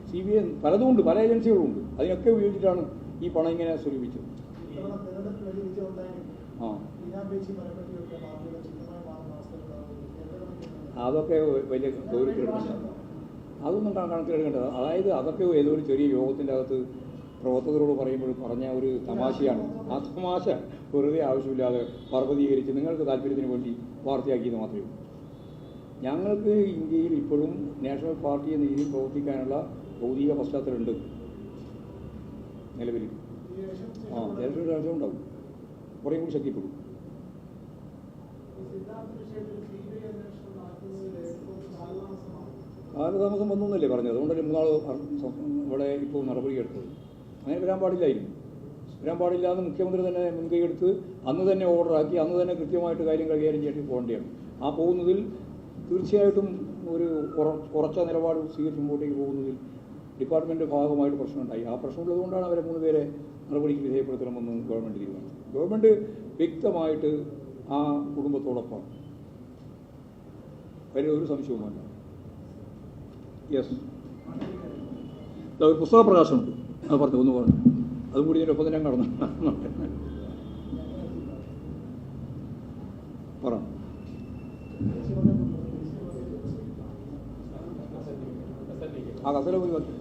CBI പലതുമുണ്ട്, പല ഏജൻസികളുമുണ്ട്. അതിനൊക്കെ ഉപയോഗിച്ചിട്ടാണ് ഈ പണം ഇങ്ങനെ സ്വരൂപിച്ചത്. അതൊക്കെ വലിയ ഗൗരവത്തിലെടുക്കണ്ട, അതൊന്നും കണക്കിലെടുക്കേണ്ടത്. അതായത് അതൊക്കെ ഏതോ ഒരു ചെറിയ യോഗത്തിൻ്റെ അകത്ത് പ്രവർത്തകരോട് പറയുമ്പോൾ പറഞ്ഞ ഒരു തമാശയാണ്. ആ തമാശ വെറുതെ ആവശ്യമില്ലാതെ പർവ്വതീകരിച്ച് നിങ്ങൾക്ക് താല്പര്യത്തിന് വേണ്ടി വാർത്തയാക്കിയത് മാത്രമേ ഉള്ളൂ. ഞങ്ങൾക്ക് ഇന്ത്യയിൽ ഇപ്പോഴും നാഷണൽ പാർട്ടി എന്ന രീതിയിൽ പ്രവർത്തിക്കാനുള്ള ഭൗതിക പശ്ചാത്തലമുണ്ട് നിലവിൽ. ദേശീയ രാഷ്ട്രീയം ഉണ്ടാവും, കുറേ കൂടി ശക്തിപ്പെടും. കാലതാമസം വന്നല്ലേ പറഞ്ഞത്. അതുകൊണ്ടല്ലേ 3 നാൾ ഇവിടെ ഇപ്പോൾ നടപടി എടുത്തത്. അങ്ങനെ വരാൻ പാടില്ലായിരുന്നു. വരാൻ പാടില്ല എന്ന് മുഖ്യമന്ത്രി തന്നെ മുൻകൈയെടുത്ത് അന്ന് തന്നെ ഓർഡറാക്കി അന്ന് തന്നെ കൃത്യമായിട്ട് കാര്യം കൈകാര്യം ചെയ്തിട്ട് പോകേണ്ടതാണ്. ആ പോകുന്നതിൽ തീർച്ചയായിട്ടും ഒരു ഉറച്ച നിലപാട് സ്വീകരിച്ച് മുമ്പോട്ടേക്ക് പോകുന്നതിൽ ഡിപ്പാർട്ട്മെൻറ്റ് ഭാഗമായിട്ട് പ്രശ്നമുണ്ടായി. ആ പ്രശ്നമുള്ളതുകൊണ്ടാണ് അവരെ 3 പേരെ നടപടിക്ക് വിധേയപ്പെടുത്തണമെന്ന് ഗവൺമെൻറ് തീരുമാനിച്ചു. ഗവൺമെൻറ് വ്യക്തമായിട്ട് ആ കുടുംബത്തോടൊപ്പം വലിയ ഒരു സംശയവുമല്ല. യെസ്, ഒരു പുസ്തക പ്രകാശനമുണ്ട്, അത് പറഞ്ഞു ഒന്ന് പറഞ്ഞു, അതും കൂടി ഇതിൻ്റെ ഒപ്പം തന്നെ കടന്നു പറ. ആ കസല പോയി വന്നു.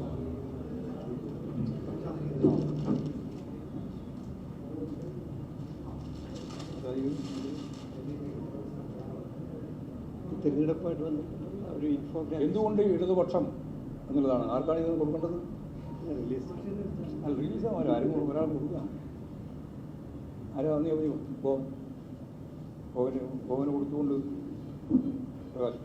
തിരഞ്ഞെടുപ്പായിട്ട് വന്ന് ഒരു എന്തുകൊണ്ട് ഇടതുപക്ഷം എന്നുള്ളതാണ്. ആർക്കാണ് ഇത് കൊടുക്കേണ്ടത്? റിലീസ് ആവാൻ ആരും ഒരാൾ കൊടുക്കാം. ആരാ വന്നേ മതിയോ? ഭവന് കൊടുത്തുകൊണ്ട് പ്രകാശം.